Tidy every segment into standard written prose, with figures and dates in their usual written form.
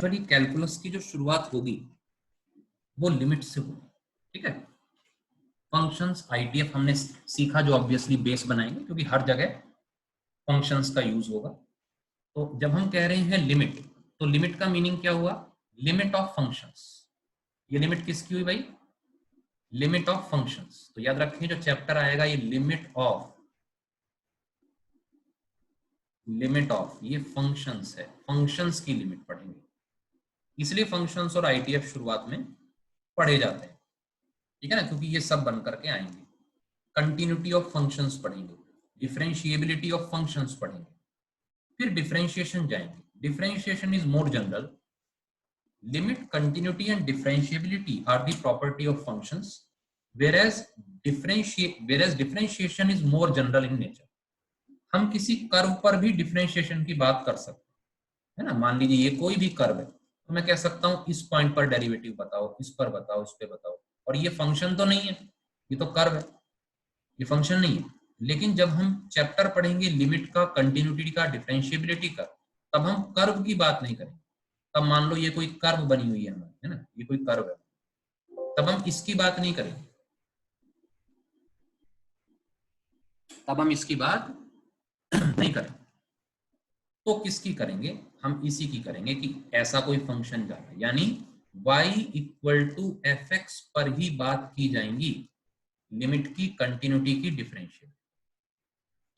बड़ी कैलकुलस की जो शुरुआत होगी वो लिमिट से होगी, ठीक है। फंक्शंस आईटीएफ हमने सीखा जो ऑब्वियसली बेस बनाएंगे क्योंकि हर जगह फंक्शंस का यूज होगा। तो जब हम कह रहे हैं लिमिट, तो लिमिट का मीनिंग क्या हुआ? Limit of functions. ये लिमिट किसकी हुई भाई? Limit of functions. तो याद रखें जो चैप्टर आएगा ये लिमिट ऑफ ये फंक्शंस है, फंक्शंस की लिमिट पढ़ेंगे, इसलिए फंक्शंस और आईटीएफ शुरुआत में पढ़े जाते हैं, ठीक है ना, क्योंकि ये सब बन करके आएंगे। कंटिन्यूटी ऑफ फंक्शंस पढ़ेंगे, डिफरेंशिएबिलिटी ऑफ फंक्शंस पढ़ेंगे, फिर डिफरेंशिएशन जाएंगे। Differentiation is more general. Limit, continuity and differentiability are the property of functions, whereas differentiation is more general in nature. हम किसी कर्व पर भी डिफरेंशिएशन की बात कर सकते हैं, है ना। मान लीजिए ये कोई भी कर्व है तो मैं कह सकता हूं इस पॉइंट पर डेरिवेटिव बताओ, इस पर बताओ, इस पे बताओ, और ये फंक्शन तो नहीं है, ये तो कर्व है, ये फंक्शन नहीं है। लेकिन जब हम चैप्टर पढ़ेंगे लिमिट का, कंटिन्यूटी का, डिफरेंशिएबिलिटी का, तब हम कर्व की बात नहीं करेंगे। तब मान लो ये कोई कर्व बनी हुई है हमारी, है ना, ये कोई कर्व है, तब हम इसकी बात नहीं करेंगे, तब हम इसकी बात नहीं करेंगे। तो किसकी करेंगे? हम इसी की करेंगे कि ऐसा कोई फंक्शन जा रहा है, यानी y equal to F X पर ही बात की जाएंगी लिमिट की, कंटिन्यूटी की, डिफरेंशियल,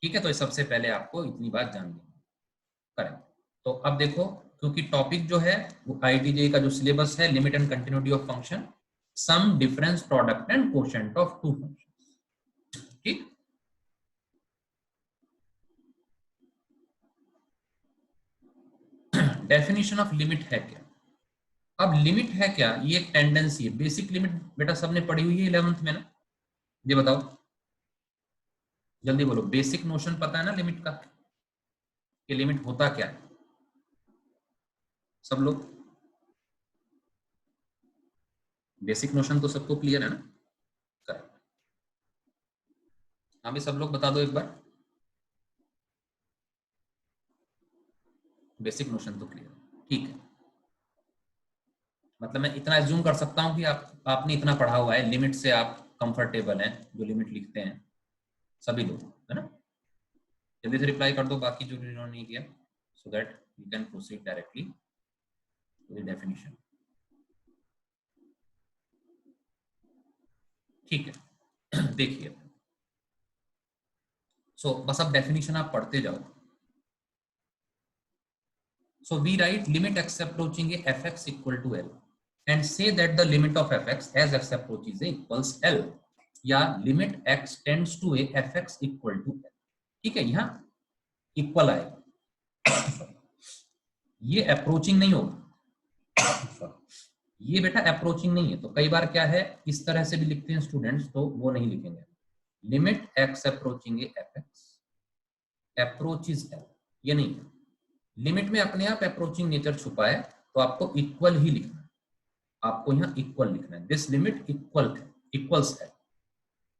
ठीक है। तो सबसे पहले आपको इतनी बात जाननी करें। तो अब देखो, क्योंकि टॉपिक जो है वो आईटीजे का जो सिलेबस है, limit and continuity of function, sum, difference, product and quotient of two function, ठीक। डेफिनेशन ऑफ लिमिट है क्या? अब लिमिट है क्या, ये एक टेंडेंसी है। बेसिक लिमिट बेटा सबने पढ़ी हुई है 11th में ना, ये बताओ जल्दी बोलो। बेसिक नोशन पता है ना लिमिट का, कि लिमिट होता क्या है? सब लोग बेसिक नोशन तो सबको क्लियर है ना? करेक्ट। हाँ भी सब लोग बता दो एक बार, बेसिक नोशन तो क्लियर है, ठीक है। मतलब मैं इतना एज्यूम कर सकता हूं कि आपने इतना पढ़ा हुआ है, लिमिट से आप कंफर्टेबल हैं, जो लिमिट लिखते हैं सभी लोग, है ना। जल्दी से रिप्लाई कर दो बाकी जो जिन्होंने नहीं किया, so that you can proceed directly to the definition, ठीक है। देखिए, सो बस अब डेफिनेशन आप पढ़ते जाओ। So we write limit x approaching a fx equal to L and say that the limit of fx as x approaches a equals L, या limit x tends to a fx equal to L, ठीक है। यहाँ equal आएगा, ये approaching नहीं होगा, ये बेटा अप्रोचिंग नहीं है। तो कई बार क्या है, इस तरह से भी लिखते हैं स्टूडेंट्स, तो वो नहीं लिखेंगे। Limit x approaching a fx approaches L, ये नहीं है। लिमिट में अपने आप अप्रोचिंग नेचर छुपा है, तो आपको इक्वल ही लिखना है, आपको यहाँ इक्वल लिखना है। दिस लिमिट इक्वल्स है,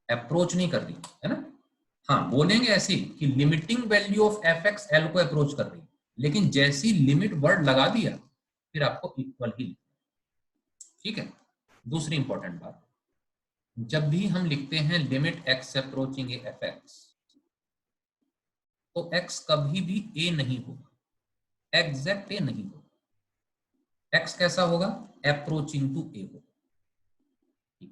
अप्रोच नहीं कर रही है ना। हाँ बोलेंगे ऐसी कि limiting value of F x L को अप्रोच कर रही है, लेकिन जैसी लिमिट वर्ड लगा दिया फिर आपको इक्वल ही लिखना है, ठीक है। दूसरी इंपॉर्टेंट बात, जब भी हम लिखते हैं limit x approaching F x, तो एक्स कभी भी ए नहीं होगा, एग्जैक्ट ए नहीं होगा। एक्स कैसा होगा? अप्रोचिंग टू ए होगा।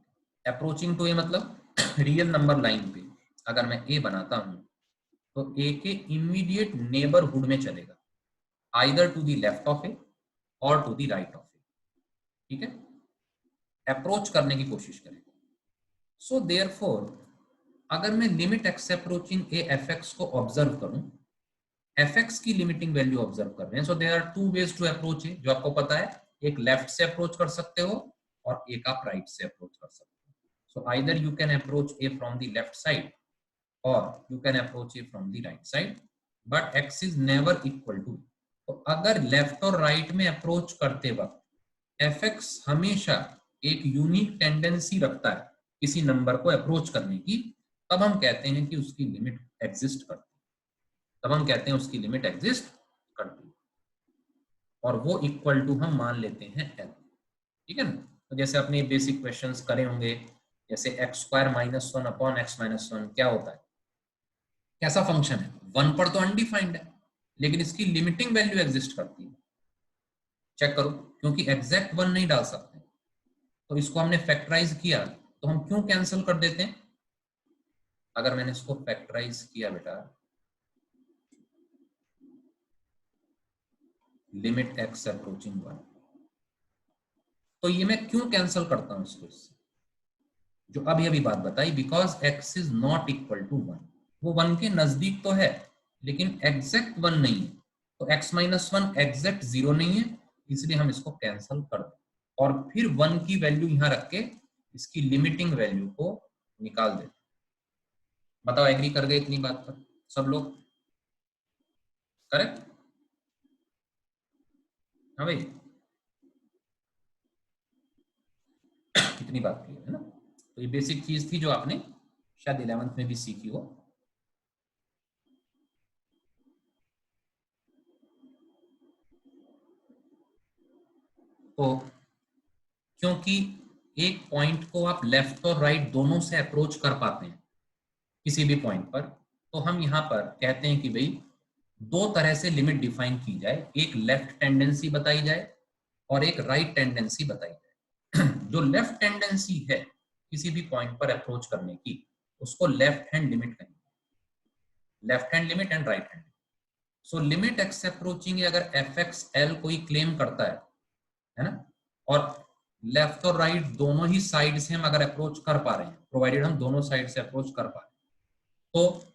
अप्रोचिंग टू ए मतलब रियल नंबर लाइन पे अगर मैं ए बनाता हूं तो ए के इमीडिएट नेबरहुड में चलेगा, either to the left of a और to the right of a, ठीक है। अप्रोच करने की कोशिश करेगा। सो देयरफॉर अगर मैं limit x approaching a f x को ऑब्जर्व करूं, एफ एक्स की लिमिटिंग वैल्यू ऑब्जर्व कर रहे हैं, so there are two ways to approach a, जो आपको पता है। एक लेफ्ट से अप्रोच कर सकते हो और एक आप राइट से अप्रोच कर सकते हो। So either you can approach a from the left side और you can approach a from the right side, but x is never equal to. तो अगर लेफ्ट और राइट में अप्रोच करते वक्त एफ एक्स हमेशा एक यूनिक टेंडेंसी रखता है किसी नंबर को अप्रोच करने की, तब हम कहते हैं कि उसकी लिमिट एग्जिस्ट करती है, तब हम कहते हैं उसकी लिमिट एग्जिस्ट करती है। और वो इक्वल टू हम मान लेते हैं एल, ठीक है ना। तो जैसे अपने बेसिक क्वेश्चंस करे होंगे, जैसे x square minus one upon x minus one क्या होता है, कैसा फंक्शन है, वन पर तो अनडिफाइंड है लेकिन इसकी लिमिटिंग वैल्यू एग्जिस्ट करती है, चेक करो, क्योंकि एग्जैक्ट वन नहीं डाल सकते, तो इसको हमने फैक्टराइज किया तो हम क्यों कैंसिल कर देते हैं, अगर मैंने इसको फैक्टराइज किया बेटा, लिमिट एक्स अप्रोचिंग वन, तो ये मैं क्यों कैंसिल करता हूं इसको इससे, जो अभी अभी बात बताई, because X is not equal to one, वो वन के नजदीक तो है लेकिन एग्जैक्ट वन नहीं है, तो x minus one exact zero नहीं है, इसलिए हम इसको कैंसिल कर दें और फिर वन की वैल्यू यहां रख के इसकी लिमिटिंग वैल्यू को निकाल देते। बताओ एग्री कर गए इतनी बात पर सब लोग, करेक्ट, हाँ भाई, इतनी बात क्लियर है ना। तो ये बेसिक चीज थी जो आपने शायद 11th में भी सीखी हो। तो क्योंकि एक पॉइंट को आप लेफ्ट और राइट दोनों से अप्रोच कर पाते हैं किसी भी पॉइंट पर, तो हम यहाँ पर कहते हैं कि भाई दो तरह से लिमिट डिफाइन की जाए, एक लेफ्ट टेंडेंसी बताई जाए और एक राइट टेंडेंसी बताई जाए। जो लेफ्ट टेंडेंसी है किसी भी पॉइंट पर अप्रोच करने की, उसको लेफ्ट हैंड लिमिट कहेंगे, left hand limit and right hand. So limit x approaching अगर एफ एक्स एल कोई क्लेम करता है ना, और लेफ्ट और राइट दोनों ही साइड से हम अगर अप्रोच कर पा रहे हैं, प्रोवाइडेड हम दोनों साइड से अप्रोच कर पा रहे हैं, तो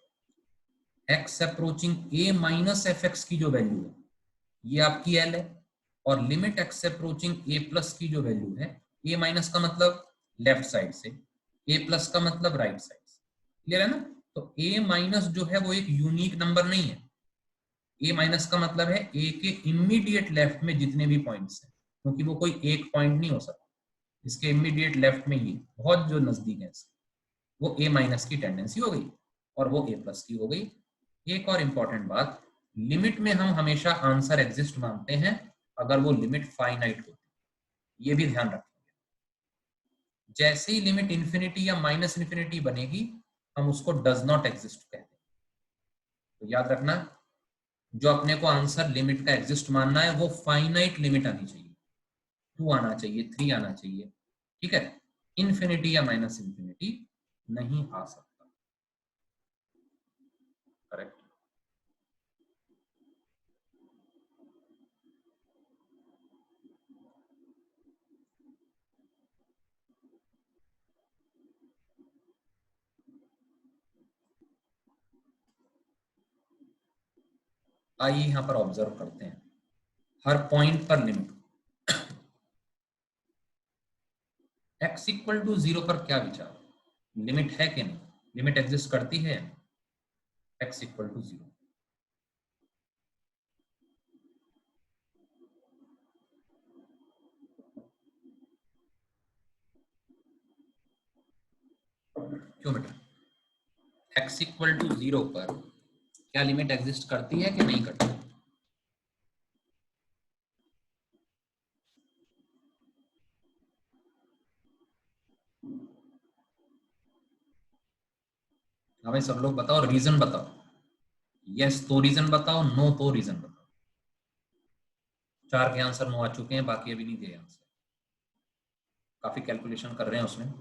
एक्स अप्रोचिंग ए माइनस एफ एक्स की जो वैल्यू है ये आपकी एल है, और लिमिट एक्स अप्रोचिंग ए प्लस की जो वैल्यू है, ए माइनस का मतलब लेफ्ट साइड से, ए प्लस का मतलब राइट साइड से, क्लियर है ना। तो ए माइनस जो है वो एक यूनिक नंबर नहीं है, ए माइनस का मतलब है ए के इमीडिएट लेफ्ट में जितने भी पॉइंट्स हैं, क्योंकि वो कोई एक पॉइंट नहीं हो सकता, इसके इमीडिएट लेफ्ट में ये बहुत जो नजदीक है इसके, वो ए माइनस की टेंडेंसी हो गई और वो ए प्लस की हो गई। एक और इंपॉर्टेंट बात, लिमिट में हम हमेशा आंसर एग्जिस्ट मानते हैं अगर वो लिमिट फाइनाइट होती है, ये भी ध्यान रखेंगे। जैसे ही लिमिट इंफिनिटी या माइनस इंफिनिटी बनेगी हम उसको डज नॉट एग्जिस्ट कहते हैं। तो याद रखना, जो अपने को आंसर लिमिट का एग्जिस्ट मानना है वो फाइनाइट लिमिट आनी चाहिए, 2 आना चाहिए, 3 आना चाहिए, ठीक है, इंफिनिटी या माइनस इंफिनिटी नहीं आ सकता, करेक्ट। आइए यहां पर ऑब्जर्व करते हैं हर पॉइंट पर लिमिट, x इक्वल टू 0 पर क्या विचार, लिमिट है कि नहीं, लिमिट एग्जिस्ट करती है x इक्वल टू 0, क्यों बेटा, x इक्वल टू 0 पर क्या लिमिट एग्जिस्ट करती है कि नहीं करती, हमें सब लोग बताओ, रीजन बताओ, यस तो रीजन बताओ, नो तो रीजन बताओ। 4 के आंसर नो आ चुके हैं, बाकी अभी नहीं दिए आंसर, काफी कैलकुलेशन कर रहे हैं उसमें,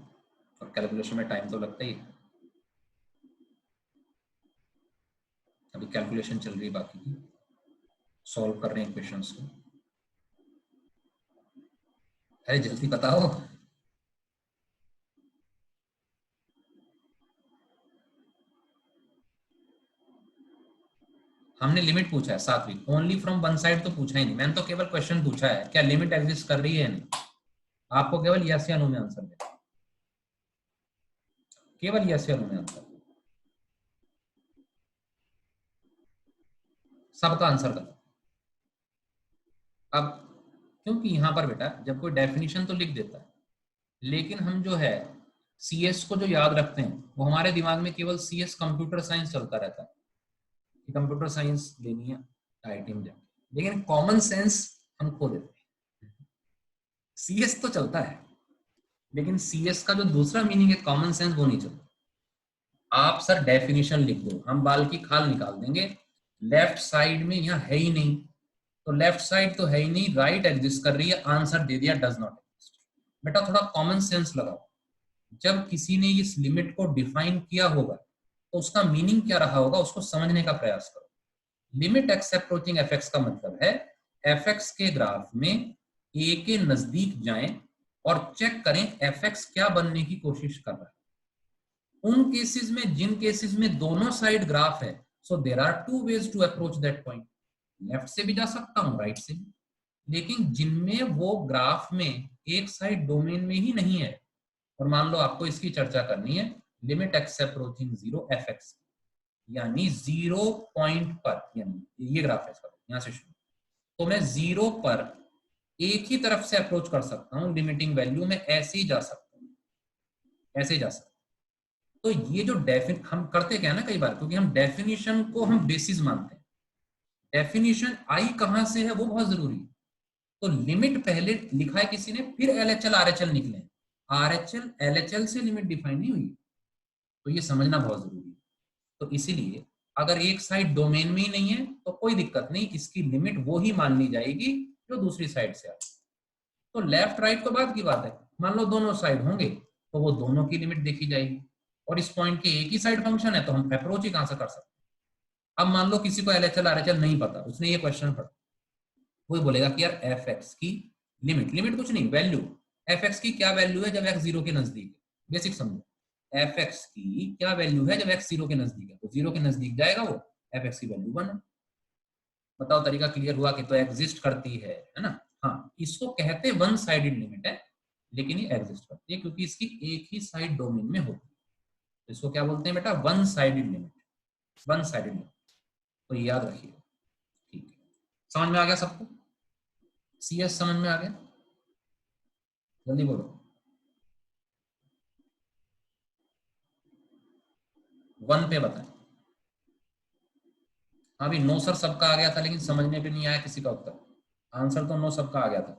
और कैलकुलेशन में टाइम तो लगता ही है, अभी कैलकुलेशन चल रही है बाकी की, सॉल्व कर रहे हैं क्वेश्चंस को, अरे जल्दी बताओ। हमने लिमिट पूछा है 7वीं, ओनली फ्रॉम वन साइड तो पूछा ही नहीं, मैंने तो केवल क्वेश्चन पूछा है क्या लिमिट एग्जिस्ट कर रही है नहीं, आपको केवल यस या नो में आंसर देना, केवल यस या नो में आंसर, सबका आंसर कर। अब क्योंकि यहां पर बेटा जब कोई डेफिनेशन तो लिख देता है, लेकिन हम जो है सीएस को जो याद रखते हैं वो हमारे दिमाग में केवल सीएस कंप्यूटर साइंस चलता रहता है कि कंप्यूटर साइंस लेनी है आईआईटी में जाके, लेकिन कॉमन सेंस हम खो देते हैं। CS तो चलता है, लेकिन CS का जो दूसरा मीनिंग है कॉमन सेंस, वो नहीं चलता। आप सर डेफिनेशन लिख दो, हम बाल की खाल निकाल देंगे। लेफ्ट साइड में यहाँ है ही नहीं, तो लेफ्ट साइड तो है ही नहीं, राइट एग्जिस्ट कर रही है, आंसर दे दिया डज नॉट एग्जिस्ट। बेटा थोड़ा कॉमन सेंस लगाओ। जब किसी ने इस लिमिट को डिफाइन किया होगा तो उसका मीनिंग क्या रहा होगा, उसको समझने का प्रयास करो। Limit x approaching F x का मतलब है एफ एक्स के ग्राफ में ए के नजदीक जाएं और चेक करें एफ एक्स क्या बनने की कोशिश कर रहा है। उन केसेस में, जिन केसेस में दोनों साइड ग्राफ है, so there are two ways to approach that point. Left से भी जा सकता हूं, राइट से भी। लेकिन जिनमें वो ग्राफ में एक साइड डोमेन में ही नहीं है, और मान लो आपको इसकी चर्चा करनी है, limit x approaching zero F x, यानी 0 पॉइंट पर, यानी ये ग्राफ है इसका, यहां से शुरू, तो मैं 0 पर एक ही तरफ से अप्रोच कर सकता हूं, लिमिटिंग वैल्यू में ऐसे ही जा सकता हूं, ऐसे ही जा सकता हूं। तो ये जो हम करते क्या है ना कई बार, क्योंकि हम डेफिनेशन को हम बेसिस मानते हैं, डेफिनेशन आई कहां से है वो बहुत जरूरी है। तो लिमिट पहले लिखा है किसी ने, फिर LHL RHL निकले, RHL LHL से लिमिट डिफाइन नहीं हुई, तो ये समझना बहुत जरूरी है। तो इसीलिए अगर एक साइड डोमेन में ही नहीं है तो कोई दिक्कत नहीं, इसकी लिमिट वो ही मान ली जाएगी जो दूसरी साइड से आए। तो लेफ्ट राइट तो बाद की बात है, मान लो दोनों साइड होंगे तो वो दोनों की लिमिट देखी जाएगी, और इस पॉइंट के एक ही साइड फंक्शन है तो हम अप्रोच ही कहां से कर सकते हैं। अब मान लो किसी को LHL RHL नहीं पता, उसने ये क्वेश्चन पढ़ा, वो बोलेगा कि यार एफ एक्स की लिमिट, लिमिट कुछ नहीं, वैल्यू, एफ एक्स की क्या वैल्यू है जब एक्स जीरो के नजदीक है, बेसिक समझो। एफ एक्स की क्या वैल्यू है जब एक्स जीरो के नजदीक है, तो जीरो के नजदीक जाएगा वो, एफ एक्स की वैल्यू 1 है। बताओ तरीका क्लियर हुआ कि तो एग्जिस्ट करती है ना। हाँ, इसको कहते वन साइडेड लिमिट है, लेकिन ये एग्जिस्ट करती है क्योंकि इसकी एक ही साइड डोमेन में होती है। तो इसको क्या बोलते हैं बेटा, one sided limit, one sided limit. तो याद रखिए, ठीक है। समझ में आ गया सबको? CS समझ में आ गया? जल्दी बोलो। 1 पे बताएं। अभी नो सर सबका आ गया था, लेकिन समझने पे नहीं आया किसी का उत्तर। आंसर तो नो सबका आ गया था,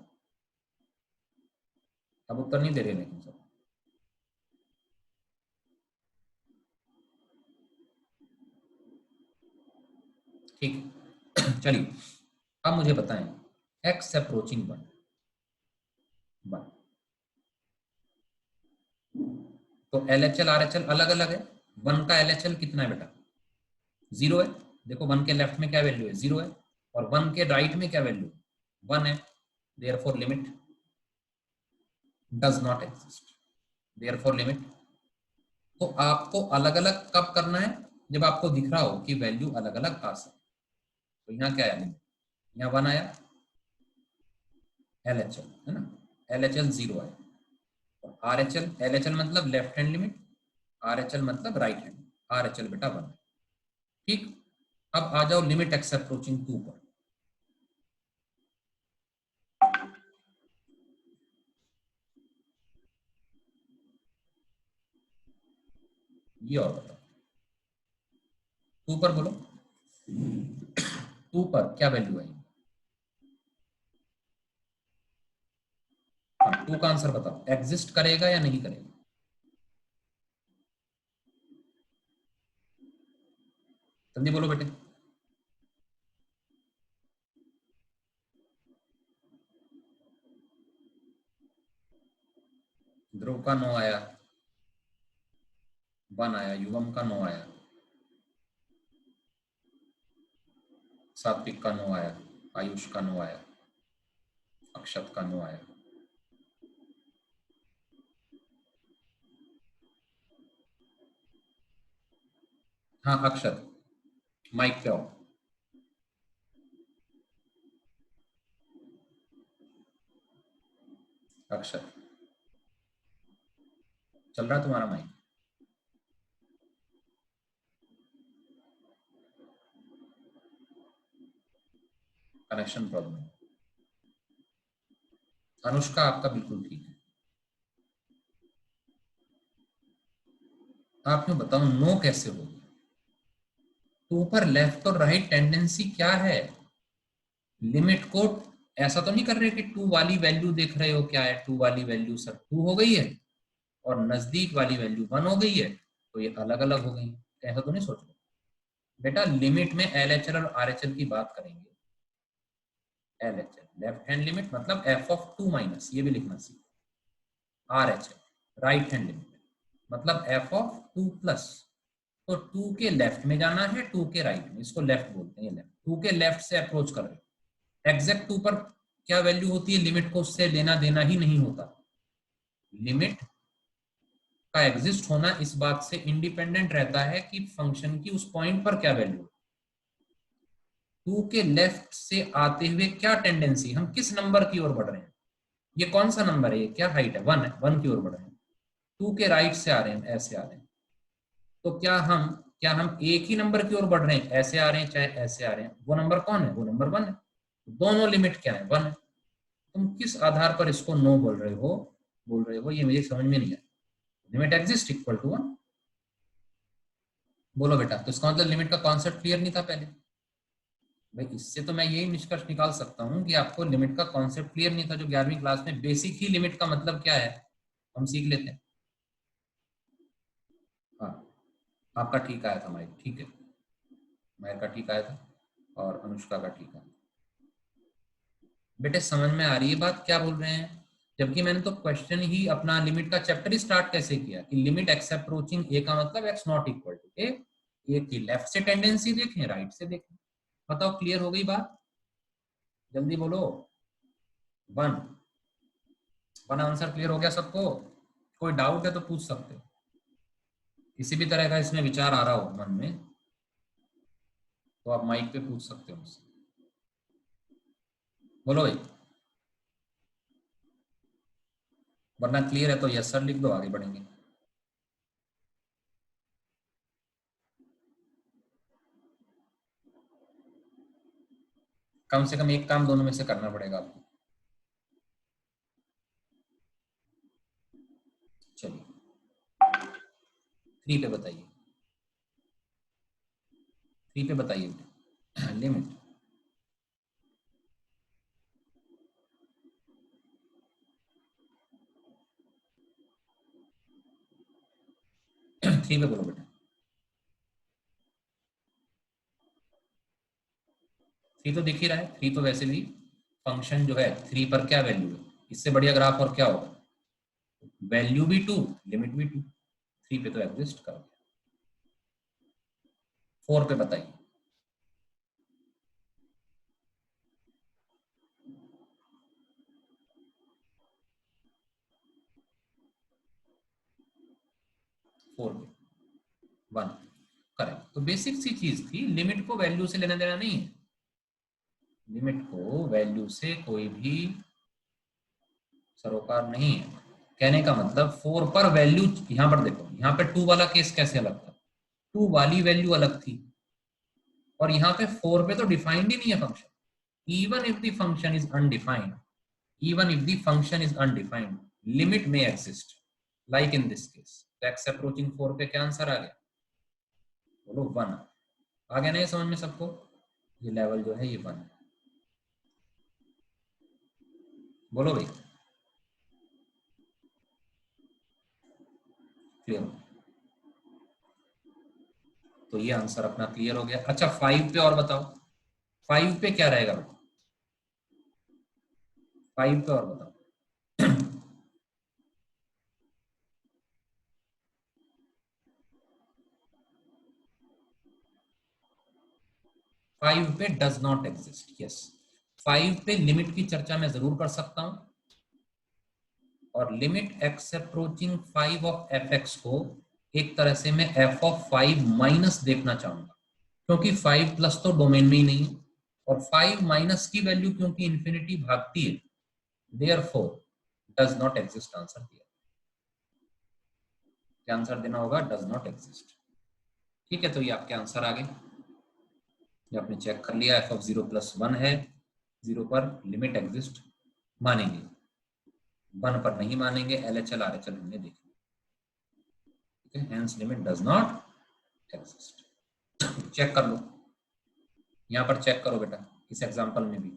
अब उत्तर नहीं दे रहे लेकिन सब। ठीक चलिए, अब मुझे बताएं एक्स अप्रोचिंग 1, 1 तो LHL RHL अलग अलग है। 1 का LHL कितना है बेटा, 0 है। देखो 1 के लेफ्ट में क्या वैल्यू है, 0 है, और 1 के राइट में क्या वैल्यू, 1 है। Therefore limit does not exist, therefore limit. तो आपको अलग अलग कब करना है, जब आपको दिख रहा हो कि वैल्यू अलग अलग आ सकती। तो यहाँ क्या आया, यहाँ 1 आया, LHL है ना, LHL 0 आया, RHL, LHL मतलब लेफ्ट हैंड लिमिट, RHL मतलब राइट हैंड, RHL बेटा 1। ठीक, अब आ जाओ लिमिट एक्स अप्रोचिंग 2 पर। ये और बताओ, 2 पर बोलो, 2 पर क्या वैल्यू है? हाँ, 2 का आंसर बताओ, एग्जिस्ट करेगा या नहीं करेगा? जल्दी बोलो बेटे। ध्रुव का नो आया, 1 आया, युवम का नो आया, सात्विक का नो आया, आयुष का नो आया, अक्षत का नो आया। हाँ अक्षत, माइक पे आओ। अक्षत, चल रहा है तुम्हारा माइक? Connection problem. अनुष्का आपका बिल्कुल ठीक है। आप में बताओ नो कैसे होगी? ऊपर लेफ्ट और राइट टेंडेंसी क्या है, लिमिट को ऐसा तो नहीं कर रहे कि 2 वाली वैल्यू देख रहे हो, क्या है 2 वाली वैल्यू सर 2 हो गई है और नजदीक वाली वैल्यू 1 हो गई है, तो ये अलग अलग हो गई। ऐसा तो नहीं सोच रहे बेटा। लिमिट में LHL और RHL की बात करेंगे। LHL लेफ्ट हैंड लिमिट मतलब f(2 माइनस), ये भी लिखना सीखो। RHL राइट हैंड लिमिट मतलब f(2 प्लस), तो 2 के लेफ्ट में जाना है, 2 के राइट में, इसको लेफ्ट बोलते हैं। लेफ्ट 2 के लेफ्ट से अप्रोच कर रहे, एग्जैक्ट 2 पर क्या वैल्यू होती है, लिमिट को उससे लेना देना ही नहीं होता। लिमिट का एग्जिस्ट होना इस बात से इंडिपेंडेंट रहता है कि फंक्शन की उस पॉइंट पर क्या वैल्यू है। 2 के लेफ्ट से आते हुए क्या टेंडेंसी, हम किस नंबर की ओर बढ़ रहे हैं, ये कौन सा नंबर है, ये क्या हाइट है, 1 है, 1 की ओर बढ़ रहे हैं। 2 के राइट से आ रहे हैं, ऐसे आ रहे हैं, तो क्या हम एक ही नंबर की ओर बढ़ रहे हैं, ऐसे आ रहे हैं चाहे ऐसे आ रहे हैं, वो नंबर कौन है, वो नंबर 1 है। दोनों लिमिट क्या है, 1 है। तुम किस आधार पर इसको नो बोल रहे हो, ये मुझे समझ में नहीं आया। लिमिट एग्जिस्ट इक्वल टू 1, बोलो बेटा। तो इसका मतलब लिमिट का कॉन्सेप्ट क्लियर नहीं था पहले। भाई इससे तो मैं यही निष्कर्ष निकाल सकता हूँ कि आपको लिमिट का कॉन्सेप्ट क्लियर नहीं था, जो 11वीं क्लास में बेसिक ही लिमिट का मतलब क्या है हम सीख लेते हैं। हाँ, आपका ठीक आया था माइक, ठीक है, माइक का ठीक आया था और अनुष्का का ठीक है। बेटे समझ में आ रही है बात क्या बोल रहे हैं? जबकि मैंने तो क्वेश्चन ही अपना लिमिट का चैप्टर ही स्टार्ट कैसे किया कि लिमिट एक्स अप्रोचिंग ए का मतलब एक्स नॉट इक्वल टू ए। ए की लेफ्ट से टेंडेंसी देखें, राइट से देखें। बताओ क्लियर हो गई बात? जल्दी बोलो। 1 1 आंसर क्लियर हो गया सबको? कोई डाउट है तो पूछ सकते हो। किसी भी तरह का इसमें विचार आ रहा हो मन में तो आप माइक पे पूछ सकते हो मुझसे। बोलो भाई, वरना क्लियर है तो यस सर लिख दो, आगे बढ़ेंगे। कम से कम एक काम दोनों में से करना पड़ेगा आपको। चलिए 3 पे बताइए, 3 पे बताइए लिमिट। 3 पे बोलो बेटा। 3 तो दिख ही रहा है, 3 तो वैसे भी फंक्शन जो है 3 पर क्या वैल्यू है, इससे बढ़िया ग्राफ और क्या होगा, वैल्यू भी 2 लिमिट भी 2, 3 पे तो एग्जिस्ट कर। 4 पे बताइए। फोर पे 1 करेक्ट। तो बेसिक सी चीज थी, लिमिट को वैल्यू से लेना देना नहीं है, लिमिट को वैल्यू से कोई भी सरोकार नहीं है। कहने का मतलब 4 पर वैल्यू, यहां पर देखो, यहां पे 2 वाला केस कैसे अलग था, 2 वाली वैल्यू अलग थी और यहाँ पे 4 पे तो डिफाइंड ही नहीं है function. Even if the function is undefined, even if the function is undefined, limit may exist like in this case। तो x approaching 4 पे क्या आंसर आ गया, बोलो 1। आ गया नहीं समझ में सबको? ये लेवल जो है ये 1 है, बोलो भाई क्लियर हो? तो ये आंसर अपना क्लियर हो गया। अच्छा 5 पे और बताओ, 5 पे क्या रहेगा बेटा, 5 पे और बताओ। 5 पे डज नॉट एग्जिस्ट, यस। 5 पे लिमिट की चर्चा मैं जरूर कर सकता हूं और limit x approaching 5 of F x को एक तरह से मैं एफ ऑफ 5 माइनस देखना चाहूंगा, क्योंकि 5 प्लस तो डोमेन में ही नहीं है और 5 माइनस की वैल्यू क्योंकि इंफिनिटी भागती है, therefore does not exist. Answer दिया, क्या आंसर देना होगा, डज नॉट एग्जिस्ट। ठीक है, तो ये आपके आंसर आ गए, ये आपने चेक कर लिया। एफ ऑफ 0 प्लस 1 है, 0 पर लिमिट एग्जिस्ट मानेंगे, 1 पर नहीं मानेंगे। LHL RHL हमने देखा, ठीक है, hence limit does not exist. Check कर लो, यहाँ पर चेक करो बेटा, इस एग्जाम्पल में भी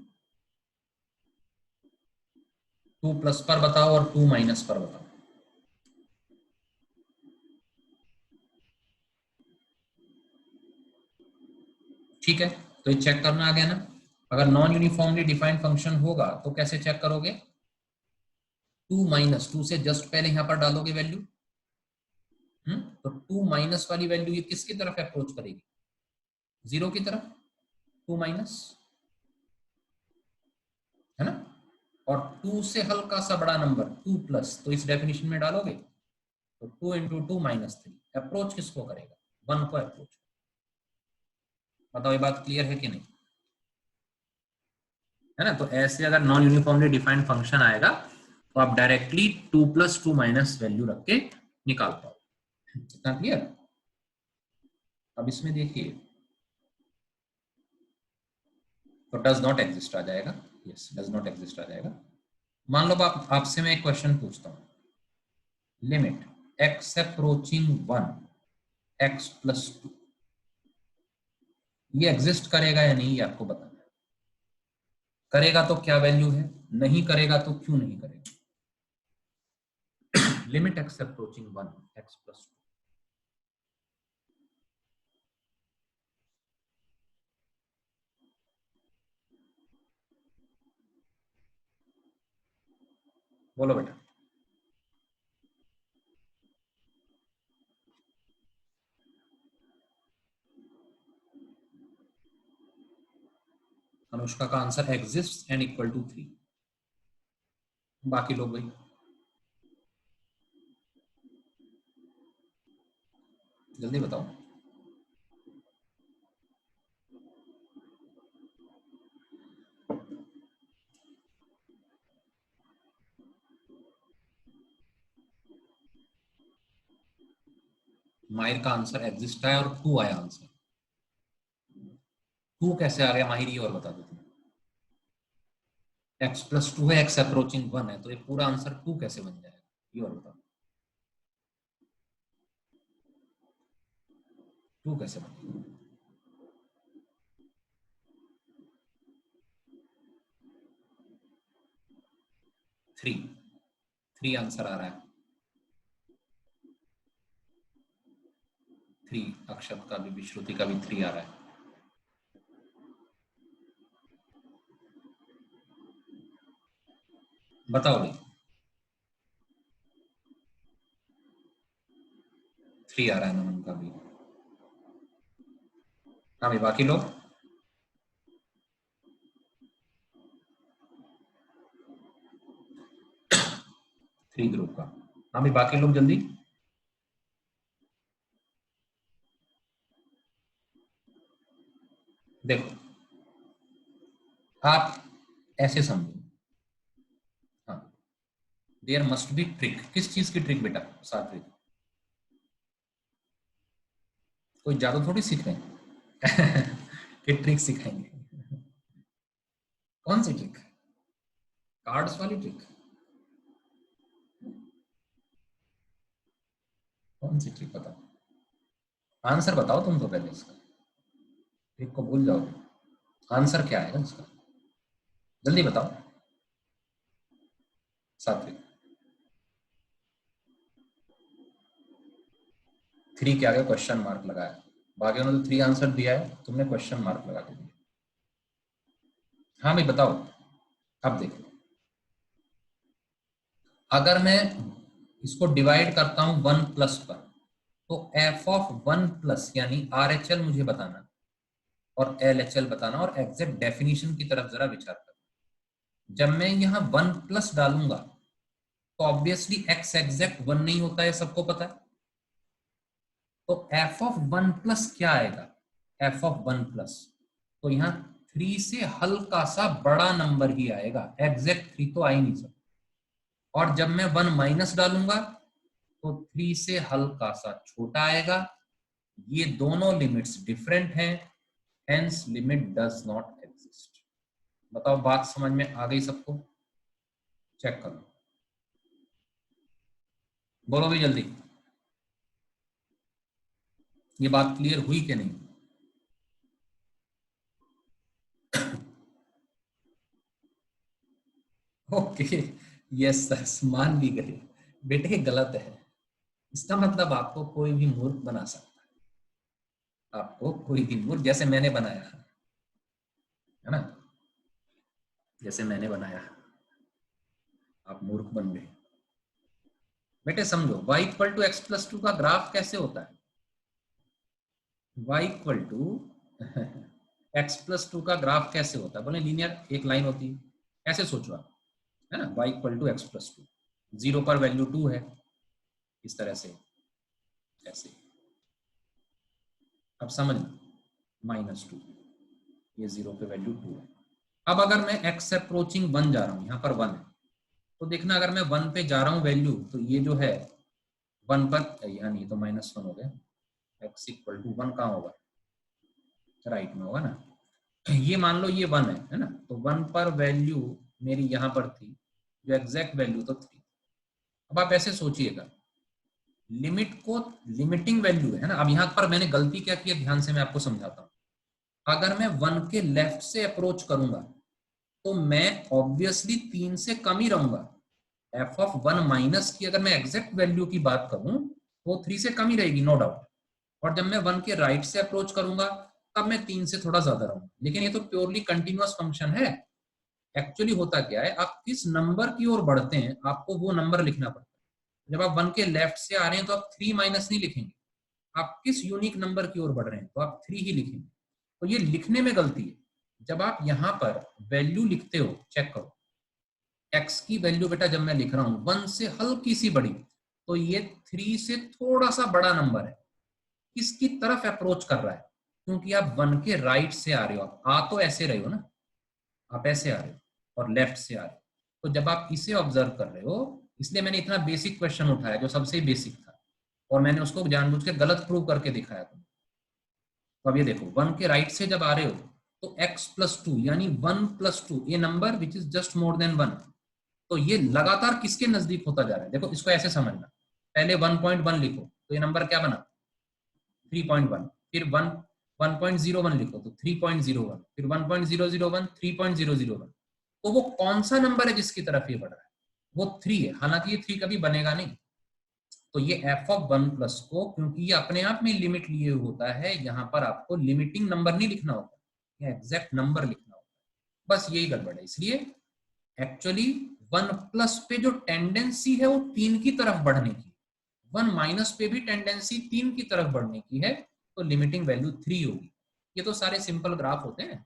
2 प्लस पर बताओ और 2 माइनस पर बताओ। ठीक है, तो ये चेक करना आ गया ना। अगर नॉन यूनिफॉर्मली डिफाइंड फंक्शन होगा तो कैसे चेक करोगे? 2 माइनस 2 से जस्ट पहले यहां पर डालोगे वैल्यू। तो 2 माइनस वाली वैल्यू ये किसकी तरफ अप्रोच करेगी? 0 की तरफ। 2 माइनस, है ना। और 2 से हल्का सा बड़ा नंबर 2 प्लस, तो इस डेफिनेशन में डालोगे तो 2 इंटू 2 माइनस 3 अप्रोच किसको करेगा? 1 को अप्रोच। बताओ ये बात क्लियर है कि नहीं? है ना। तो ऐसे अगर नॉन यूनिफॉर्मली डिफाइंड फंक्शन आएगा तो आप डायरेक्टली 2 प्लस 2 माइनस वैल्यू रख के निकाल पाओ। इतना क्लियर? अब इसमें देखिए, तो डज नॉट एग्जिस्ट आ जाएगा। यस, डज नॉट एग्जिस्ट आ जाएगा। मान लो आपसे मैं एक क्वेश्चन पूछता हूँ, limit x approaching 1 X plus 2, ये एग्जिस्ट करेगा या नहीं, ये आपको बताना है। करेगा तो क्या वैल्यू है, नहीं करेगा तो क्यों नहीं करेगा? Limit x approaching 1 X plus 2, बोलो बेटा। अनुष्का का answer exist and equal to 3। बाकी लोग भाई जल्दी बताओ। माहिर का आंसर एग्जिस्ट आया और 2 आया आंसर। 2 कैसे आ गया माहिर, ये और बता दो तुम। एक्स प्लस 2 है, एक्स अप्रोचिंग 1 है, तो ये पूरा आंसर 2 कैसे बन जाएगा, ये और बताओ। 2 कैसे बनेगा? 3, 3 आंसर आ रहा है। 3, अक्षत का भी विश्रुति का भी 3 आ रहा है। बताओ भाई। 3 आ रहा है नमन का भी। हाँ भाई, बाकी लोग? 3 ग्रुप का। हाँ भाई, बाकी लोग जल्दी। देखो, आप ऐसे समझो। हाँ, देयर मस्ट बी ट्रिक। किस चीज की ट्रिक बेटा? सात्विक, कोई जादू थोड़ी सीख रहे हैं कि ट्रिक सिखाएंगे। कौन सी ट्रिक? कार्ड्स वाली ट्रिक? कौन सी ट्रिक बताओ? आंसर बताओ तुम तो पहले इसका, ट्रिक को भूल जाओगे। आंसर क्या आएगा इसका, जल्दी बताओ। सात्विक, 3 क्या आ गया? क्वेश्चन मार्क लगाया। बाकी उन्होंने 3 आंसर दिया है, तुमने क्वेश्चन मार्क लगा के दिया। हाँ भाई बताओ। अब देखो, अगर मैं इसको डिवाइड करता हूं 1 प्लस पर, तो एफ ऑफ 1 प्लस यानी आर एच एल मुझे बताना और एल एच एल बताना, और एग्जैक्ट डेफिनेशन की तरफ जरा विचार करना। जब मैं यहाँ 1 प्लस डालूंगा तो ऑब्वियसली एक्स एग्जैक्ट 1 नहीं होता है, सबको पता है। तो एफ ऑफ 1 प्लस क्या आएगा? एफ ऑफ 1 प्लस, तो यहाँ 3 से हल्का सा बड़ा नंबर ही आएगा, एग्जैक्ट 3 तो आ ही नहीं सकता। और जब मैं 1 माइनस डालूंगा तो 3 से हल्का सा छोटा आएगा। ये दोनों लिमिट्स डिफरेंट हैं, hence limit does not exist. बताओ, बात समझ में आ गई सबको? चेक करो, बोलो भी जल्दी। ये बात क्लियर हुई कि नहीं? ओके, यस सर, मान भी गए। बेटे गलत है। इसका मतलब आपको कोई भी मूर्ख बना सकता है, आपको कोई भी मूर्ख, जैसे मैंने बनाया है ना, जैसे मैंने बनाया, आप मूर्ख बन गए। बेटे समझो, y equal to X plus two का ग्राफ कैसे होता है? y equal to X plus two का ग्राफ कैसे होता है? बोले लीनियर, एक लाइन होती है, ऐसे सोचो आप, है ना। y equal to X plus two, zero पर वैल्यू टू है, इस तरह से, ऐसे। अब समझ, माइनस टू, ये जीरो पे वैल्यू टू है। अब अगर मैं x अप्रोचिंग वन जा रहा हूं, यहाँ पर वन है, तो देखना अगर मैं वन पे जा रहा हूँ वैल्यू, तो ये जो है वन पर, यानी तो माइनस वन हो गया, x इक्वल टू वन कहाँ होगा? राइट में होगा ना। ये मान लो ये वन है ना, तो वन पर वैल्यू मेरी यहाँ पर थी, जो एग्जैक्ट वैल्यू तो थ्री। अब आप ऐसे सोचिएगा, लिमिट को, लिमिटिंग वैल्यू है ना। अब यहाँ पर मैंने गलती क्या की है, ध्यान से मैं आपको समझाता हूँ। अगर मैं वन के लेफ्ट से अप्रोच करूंगा, तो मैं ऑब्वियसली तीन से कम ही रहूंगा। एफ ऑफ वन माइनस की अगर मैं एग्जैक्ट वैल्यू की बात करूं, वो थ्री से कम ही रहेगी, नो डाउट। और जब मैं वन के राइट से अप्रोच करूंगा, तब मैं तीन से थोड़ा ज्यादा रहूंगा। लेकिन ये तो प्योरली कंटिन्यूअस फंक्शन है। एक्चुअली होता क्या है, आप किस नंबर की ओर बढ़ते हैं, आपको वो नंबर लिखना पड़ता है। जब आप वन के लेफ्ट से आ रहे हैं, तो आप थ्री माइनस नहीं लिखेंगे। आप किस यूनिक नंबर की ओर बढ़ रहे हैं, तो आप थ्री ही लिखेंगे। तो ये लिखने में गलती है। जब आप यहाँ पर वैल्यू लिखते हो, चेक करो, एक्स की वैल्यू बेटा जब मैं लिख रहा हूं वन से हल्की सी बड़ी, तो ये थ्री से थोड़ा सा बड़ा नंबर है। किसकी तरफ अप्रोच कर रहा है? क्योंकि आप वन के राइट से आ रहे हो, आप आ तो ऐसे रहे हो ना, आप ऐसे आ रहे हो और लेफ्ट से आ रहे हो। तो जब आप इसे ऑब्जर्व कर रहे हो, इसलिए मैंने इतना बेसिक क्वेश्चन उठाया जो सबसे बेसिक था, और मैंने उसको जानबूझ के गलत प्रूव करके दिखाया था। तो अब ये देखो, वन के राइट से जब आ रहे हो, तो x प्लस टू यानी वन प्लस टू, ये number which is just more than one, तो ये लगातार किसके नजदीक होता जा रहा है? देखो इसको ऐसे समझना, पहले 1.1 लिखो, तो ये नंबर क्या बना? 3.1। फिर 1.01 लिखो तो 3.01, फिर 1.001, 3.001। तो वो कौन सा नंबर है जिसकी तरफ ये बढ़ रहा है? वो थ्री है। हालांकि ये थ्री कभी बनेगा नहीं। तो ये एफ ऑफ वन प्लस को, क्योंकि ये अपने आप में लिमिट लिए होता है, यहाँ पर आपको लिमिटिंग नंबर नहीं लिखना होता, ये एग्जैक्ट नंबर लिखना होता है। बस यही गड़बड़ है। इसलिए एक्चुअली वन प्लस पे जो टेंडेंसी है वो तीन की तरफ बढ़ने की, वन माइनस पे भी टेंडेंसी तीन की तरफ बढ़ने की है, तो लिमिटिंग वैल्यू थ्री होगी। ये तो सारे सिंपल ग्राफ होते हैं।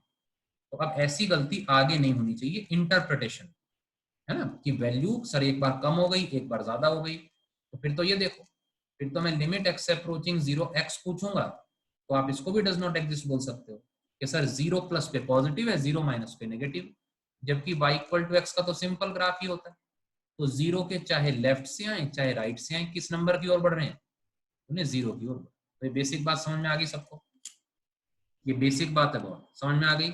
तो अब ऐसी गलती आगे नहीं होनी चाहिए, इंटरप्रिटेशन, है ना, कि वैल्यू सर एक बार कम हो गई, एक बार ज्यादा हो गई, तो फिर तो ये देखो, फिर तो मैं limit x approaching zero x पूछूंगा, तो आप इसको भी डज नॉट एग्जिस्ट बोल सकते हो कि सर जीरो प्लस पे पॉजिटिव है, जीरो माइनस पे नेगेटिव। जबकि y इक्वल टू एक्स का तो सिंपल ग्राफ ही होता है। तो जीरो के चाहे लेफ्ट से आए चाहे राइट से आए, किस नंबर की ओर बढ़ रहे हैं? उन्हें जीरो की ओर। तो ये बेसिक बात समझ में आ गई सबको? ये बेसिक बात है, बहुत समझ में आ गई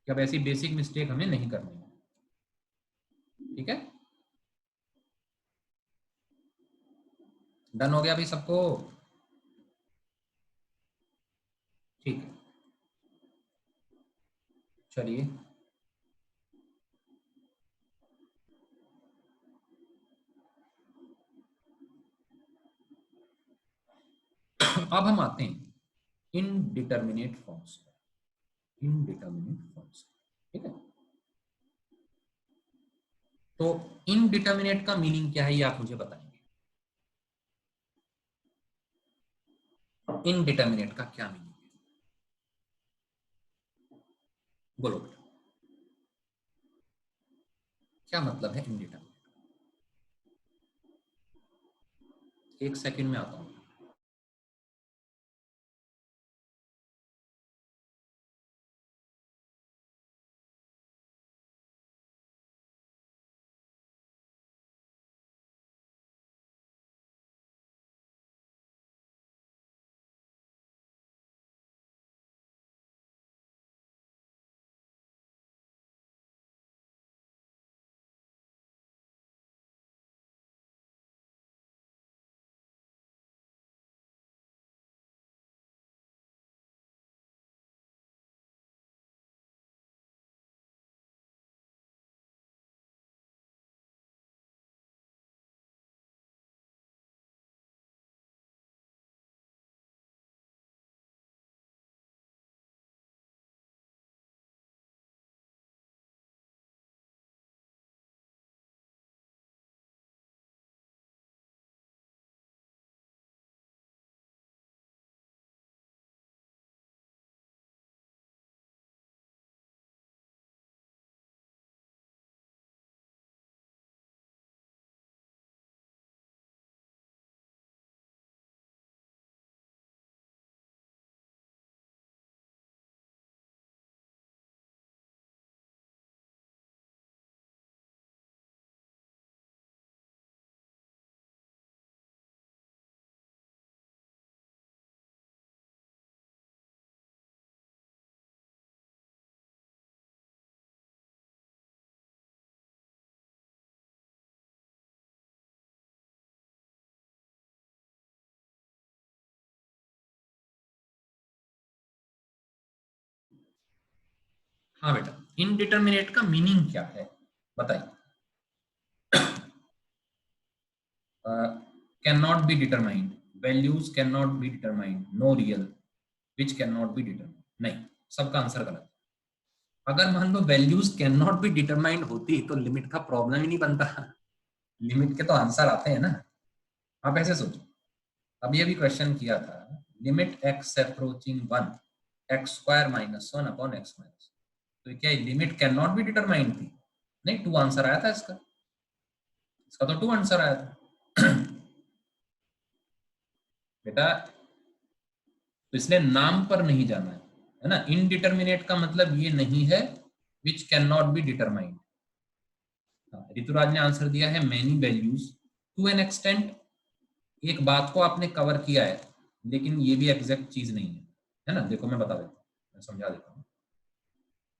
कि अब ऐसी बेसिक मिस्टेक हमें नहीं करनी है। ठीक है, डन हो गया अभी सबको? ठीक है, चलिए। अब हम आते हैं इनडिटर्मिनेट फॉर्म्स, इनडिटर्मिनेट फॉर्म्स। ठीक है, तो इनडिटर्मिनेट का मीनिंग क्या है, ये आप मुझे बताएंगे। इनडिटर्मिनेट का क्या मीनिंग है? बोलो बेटा, क्या मतलब है इनडिटर्मिनेट? एक सेकंड में आता हूं। हाँ बेटा, इनडिटर्मिनेट का मीनिंग क्या है बताइए। Can not be determined, values can not be determined, no real, which can not be determined, नहीं, सबका आंसर गलत। अगर मान लो values can not be determined होती तो लिमिट का प्रॉब्लम ही नहीं बनता। लिमिट के तो आंसर आते हैं ना। आप ऐसे सोचो, अभी अभी क्वेश्चन किया था, limit x approaching 1 x square minus 1 upon x minus, तो क्या limit can not be determined थी? नहीं, 2 आंसर आया था इसका, इसका तो 2 आंसर आया था। बेटा तो इसलिए नाम पर नहीं जाना है ना। इनडिटर्मिनेट का मतलब ये नहीं है which can not be determined. Rituraj ने आंसर दिया है many values to an extent. एक बात को आपने कवर किया है, लेकिन ये भी एग्जैक्ट चीज नहीं है ना। देखो मैं बता देता हूँ, मैं समझा देता हूँ।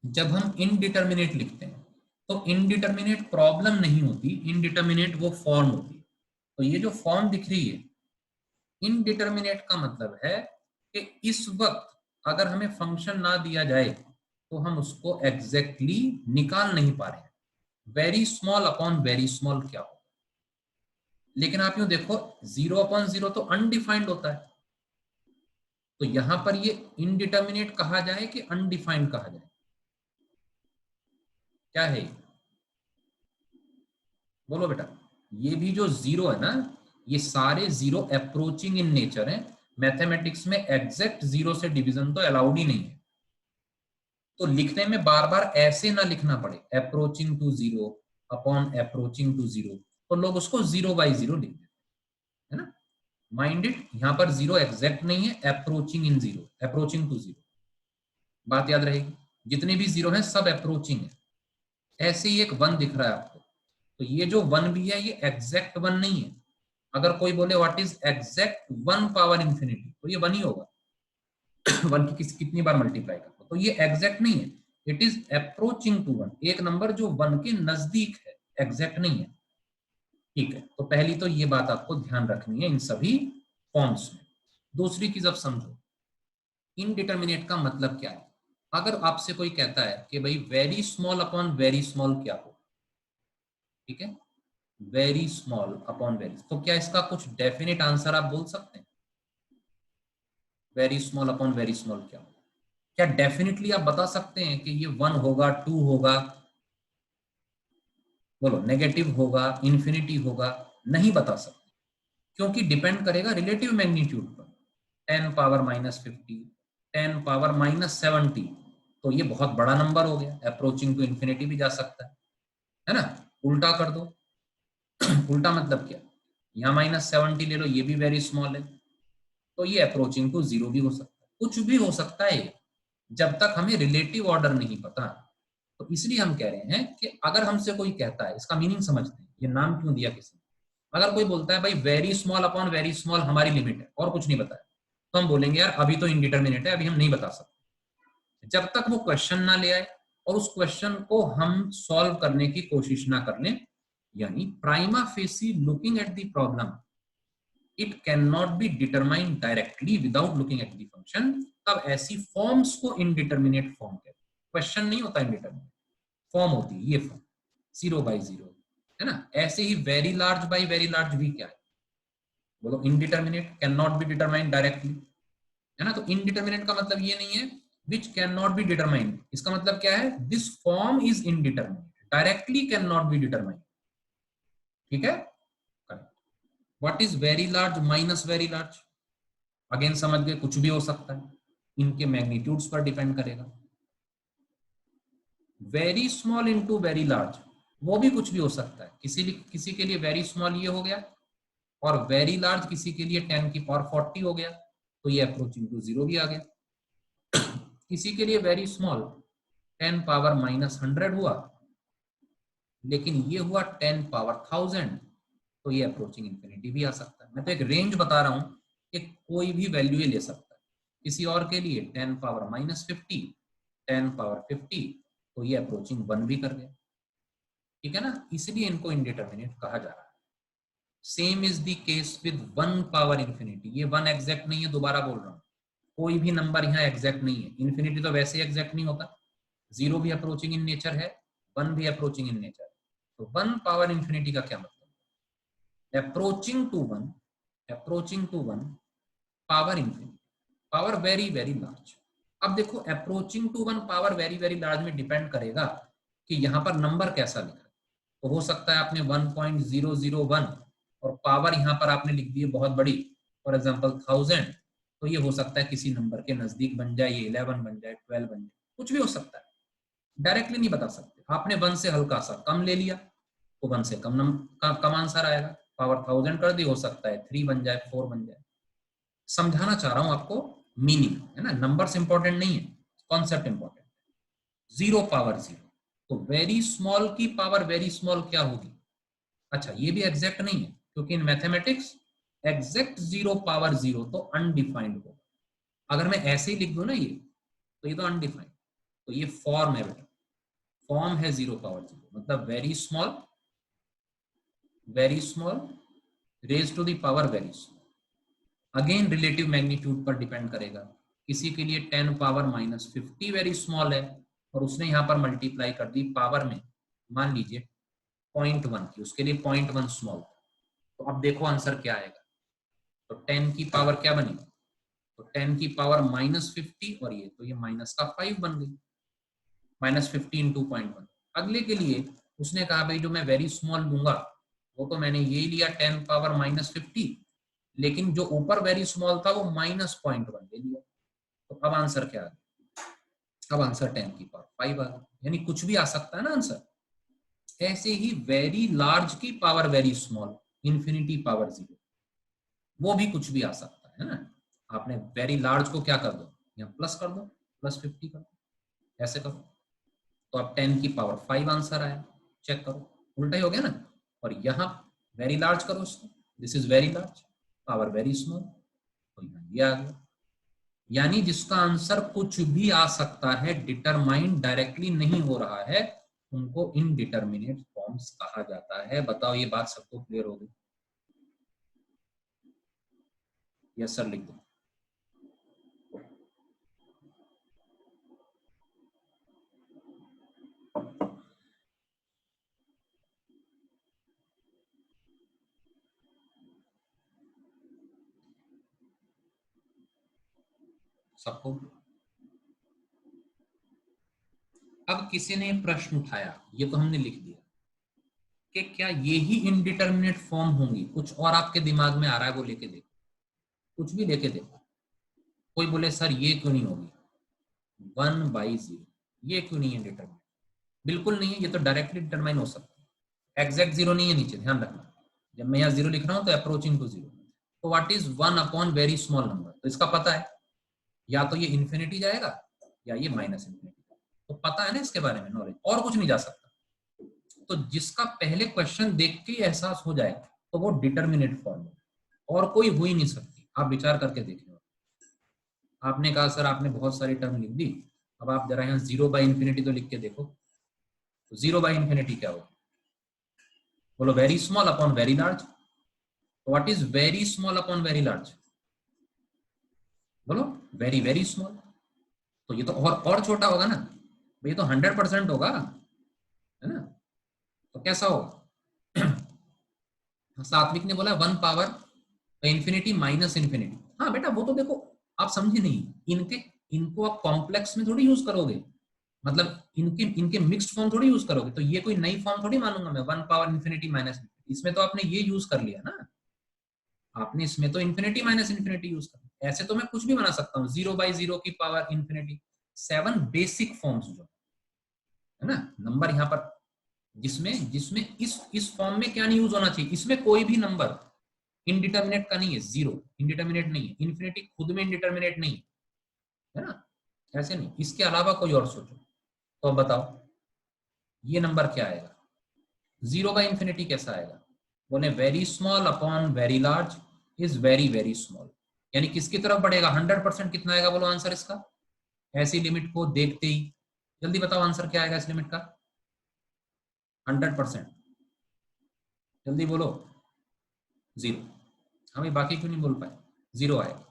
जब हम इनडिटर्मिनेट लिखते हैं तो इनडिटर्मिनेट प्रॉब्लम नहीं होती, इनडिटर्मिनेट वो फॉर्म होती है। तो ये जो फॉर्म दिख रही है, इनडिटर्मिनेट का मतलब है कि इस वक्त अगर हमें फंक्शन ना दिया जाए तो हम उसको एग्जैक्टली निकाल नहीं पा रहे हैं। Very small upon very small क्या हो, लेकिन आप यूं देखो 0/0 तो अनडिफाइंड होता है। तो यहां पर ये इनडिटर्मिनेट कहा जाए कि अनडिफाइंड कहा जाए, क्या है बोलो बेटा। ये भी जो जीरो है ना, ये सारे जीरो अप्रोचिंग इन नेचर है। मैथमेटिक्स में एग्जैक्ट जीरो से डिवीजन तो अलाउड ही नहीं है। तो लिखने में बार बार ऐसे ना लिखना पड़े, approaching to zero upon approaching to zero, तो लोग उसको 0/0 लिख देते है ना। माइंड इट, यहां पर जीरो एग्जैक्ट नहीं है, approaching in zero, approaching to zero, बात याद रहेगी। जितने भी जीरो हैं सब अप्रोचिंग है। ऐसे ही एक 1 दिख रहा है आपको, तो ये जो 1 भी है ये एग्जैक्ट 1 नहीं है। अगर कोई बोले what is exact 1 power infinity, तो ये 1 ही होगा। 1 की कितनी बार मल्टीप्लाई करो, तो ये एग्जैक्ट नहीं है, इट इज अप्रोचिंग टू 1, एक नंबर जो 1 के नजदीक है, एग्जैक्ट नहीं है। ठीक है, तो पहली तो ये बात आपको ध्यान रखनी है इन सभी फॉर्म्स में। दूसरी चीज अब समझो, इनडिटर्मिनेट का मतलब क्या है। अगर आपसे कोई कहता है कि भाई very small upon very small क्या हो, ठीक है, वेरी स्मॉल अपॉन वेरी, तो क्या इसका कुछ डेफिनेट आंसर आप बोल सकते हैं? Very small upon very small क्या हो, क्या डेफिनेटली आप बता सकते हैं कि ये 1 होगा, 2 होगा, बोलो नेगेटिव होगा, इंफिनिटी होगा? नहीं बता सकते, क्योंकि डिपेंड करेगा रिलेटिव मैग्नीट्यूड पर। 10 पावर -50, 10 पावर -70, तो ये बहुत बड़ा नंबर हो गया, अप्रोचिंग टू इंफिनिटी भी जा सकता है ना। उल्टा कर दो। उल्टा मतलब क्या, यहाँ -70 ले लो, ये भी वेरी स्मॉल है, तो ये अप्रोचिंग टू जीरो भी हो सकता है, कुछ भी हो सकता है जब तक हमें रिलेटिव ऑर्डर नहीं पता। तो इसलिए हम कह रहे हैं कि अगर हमसे कोई कहता है, इसका मीनिंग समझते हैं, ये नाम क्यों दिया किसी ने। अगर कोई बोलता है भाई very small upon very small हमारी लिमिट है और कुछ नहीं बताया, तो हम बोलेंगे यार अभी तो इनडिटर्मिनेट है, अभी हम नहीं बता सकते। जब तक वो क्वेश्चन ना ले आए और उस क्वेश्चन को हम सॉल्व करने की कोशिश ना कर लें, यानी prima facie looking at the problem it can not be determined directly without looking at the function, तब ऐसी फॉर्म्स को इनडिटर्मिनेट फॉर्म कहते हैं। क्वेश्चन नहीं होता इनडिटर्मिनेट, फॉर्म होती है ये फॉर्म 0/0, है ना। ऐसे ही very large by very large भी क्या है, बोलो indeterminate, can not be determined directly, है ना। तो इनडिटर्मिनेट का मतलब ये नहीं है which can not be determined, इसका मतलब क्या है, this form is indeterminate, directly can not be determined, ठीक है। What is very large minus very large, again समझ गए, कुछ भी हो सकता है, इनके मैग्नीट्यूड्स पर डिपेंड करेगा। Very small into very large, वो भी कुछ भी हो सकता है, किसी के लिए वेरी स्मॉल ये हो गया और वेरी लार्ज किसी के लिए 10 की पावर 40 हो गया, तो ये अप्रोचिंग टू जीरो भी आ गया। किसी के लिए वेरी स्मॉल 10 पावर -100 हुआ, लेकिन ये हुआ 10 पावर 1000, तो ये अप्रोचिंग इंफिनिटी भी आ सकता है। मैं तो एक रेंज बता रहा हूं कि कोई भी वैल्यू ये ले सकता है। किसी और के लिए 10 पावर -50, 10 पावर 50, तो ये अप्रोचिंग 1 भी कर गया, ठीक है ना। इसलिए इनको इनडिटर्मिनेट कहा जा रहा है। Same is the case with 1 power infinity, ये 1 एग्जैक्ट नहीं है, दोबारा बोल रहा हूं, कोई भी नंबर यहाँ एग्जैक्ट नहीं है। इंफिनिटी तो वैसे ही एग्जैक्ट नहीं होता, 0 भी अप्रोचिंग इन नेचर है, 1 भी अप्रोचिंग इन नेचर। तो 1 पावर इंफिनिटी का क्या मतलब? Approaching to 1 power infinity, power very very large. अब देखो approaching to 1 power very very large में डिपेंड करेगा कि यहाँ पर नंबर कैसा लिखा है। तो हो सकता है आपने 1.001 और पावर यहाँ पर आपने लिख दी है बहुत बड़ी, फॉर एग्जाम्पल 1000, तो ये हो सकता है किसी नंबर के नजदीक बन जाए, ये 11 बन जाए, 12 बन जाए, कुछ भी हो सकता है, डायरेक्टली नहीं बता सकते। आपने 1 से हल्का सा कम ले लिया तो 1 से कम आंसर आएगा। पावर 1000 कर दी, हो सकता है 3 बन जाए, 4 बन जाए। समझाना चाह रहा हूं आपको, मीनिंग है ना, नंबर्स इंपॉर्टेंट नहीं है, कॉन्सेप्ट इंपॉर्टेंट। 0 पावर 0, तो वेरी स्मॉल की पावर वेरी स्मॉल क्या होगी? अच्छा ये भी एग्जैक्ट नहीं है, क्योंकि इन मैथमेटिक्स एग्जैक्ट 0 पावर 0 तो अनडिफाइंड होगा। अगर मैं ऐसे ही लिख दूं ना ये, तो ये तो अनडिफाइंड, तो ये फॉर्म है बेटा, फॉर्म है 0 पावर 0, मतलब very small raise to the power very small. Again relative magnitude पर डिपेंड करेगा। किसी के लिए 10 पावर -50 वेरी स्मॉल है और उसने यहाँ पर मल्टीप्लाई कर दी पावर में, मान लीजिए 0.1 की, उसके लिए 0.1 स्मॉल। तो अब देखो आंसर क्या आएगा। तो 10 की पावर क्या बनी? तो 10 की पावर -50 और ये तो ये माइनस का 5 बन गई, -50 इंटू 0.1। अगले के लिए उसने कहा भाई जो मैं वेरी स्मॉल लूंगा वो तो मैंने ये लिया 10 पावर -50, लेकिन जो ऊपर वेरी स्मॉल था वो -0.1 ले लिया। तो अब आंसर क्या आ गया? अब आंसर 10 की पावर 5 आ गया, यानी कुछ भी आ सकता है ना आंसर। ऐसे ही वेरी लार्ज की power very small, infinity power 0, वो भी कुछ भी आ सकता है ना। आपने वेरी लार्ज को क्या कर दो, यहाँ प्लस कर दो, +50 कर दो, ऐसे करो। तो अब 10 की पावर 5 आंसर आया, चेक करो, उल्टा ही हो गया ना। और यहाँ वेरी लार्ज करो उसको, this is very large, power very small, तो यहाँ ये आ गया। यानी जिसका आंसर कुछ भी आ सकता है, डिटरमाइन डायरेक्टली नहीं हो रहा है, उनको इनडिटरमिनेट फॉर्म्स कहा जाता है। बताओ ये बात सबको क्लियर हो गई? यस सर लिख दो। सबको। अब किसी ने प्रश्न उठाया, ये तो हमने लिख दिया कि क्या ये ही इनडिटरमिनेट फॉर्म होंगी? कुछ और आपके दिमाग में आ रहा है वो लेके देखो, कुछ भी लेके देखो। कोई बोले सर ये क्यों नहीं होगी 1/0, ये क्यों नहीं है डिटरमाइन? बिल्कुल नहीं है, ये तो डायरेक्टली डिटरमाइन हो सकता है। एग्जैक्ट 0 नहीं है नीचे, ध्यान रखना। जब मैं यहाँ 0 लिख रहा हूँ तो अप्रोचिंग टू 0। तो what is 1 upon very small number? तो इसका पता है, या तो ये इन्फिनिटी जाएगा या ये -इन्फिनिटी। तो पता है ना इसके बारे में, नॉलेज, और कुछ नहीं जा सकता। तो जिसका पहले क्वेश्चन देख के एहसास हो जाए तो वो डिटरमिनेट फॉर्म है, और कोई हो ही नहीं सकती। आप विचार करके देखिए। आपने कहा सर आपने बहुत सारी टर्म लिख दी, अब आप जरा यहाँ 0/इन्फिनिटी तो लिख के देखो। तो 0/इन्फिनिटी क्या होगा? बोलो very small upon very large. What is very small upon very large? बोलो वेरी वेरी स्मॉल। तो ये तो और छोटा होगा ना, ये तो 100% होगा, है ना। तो कैसा होगा? सात्विक ने बोला 1 पावर इंफिनिटी -इन्फिनिटी। हाँ बेटा वो तो देखो, आप समझे नहीं, इनके इनको आप कॉम्प्लेक्स में थोड़ी यूज करोगे, मतलब इनके इनके मिक्स्ड फॉर्म थोड़ी यूज करोगे। तो ये कोई नई फॉर्म थोड़ी मानूंगा मैं, 1 पावर इंफिनिटी माइनस, इसमें तो आपने ये यूज कर लिया ना, आपने इसमें तो इंफिनिटी -इन्फिनिटी यूज कर। ऐसे तो मैं कुछ भी बना सकता हूँ, 0/0 की पावर इंफिनिटी। 7 बेसिक फॉर्म्स जो है ना नंबर यहाँ पर, जिसमें जिसमें इस फॉर्म में क्या नहीं यूज होना चाहिए, इसमें कोई भी नंबर इनडिटरमिनेट का नहीं है। 0 इनडिटरमिनेट नहीं है, इंफिनिटी खुद में इनडिटरमिनेट नहीं है ना, ऐसे नहीं। इसके अलावा कोई और सोचो। तो अब बताओ ये नंबर क्या आएगा? 0/इन्फिनिटी कैसा आएगा? बोले very small upon very large is very very small, यानी किसकी तरफ बढ़ेगा? 100%। कितना आएगा बोलो आंसर इसका? ऐसी लिमिट को देखते ही जल्दी बताओ आंसर क्या आएगा इस लिमिट का? 100%। जल्दी बोलो। 0। हमें बाकी क्यों नहीं बोल पाए? 0 आएगा।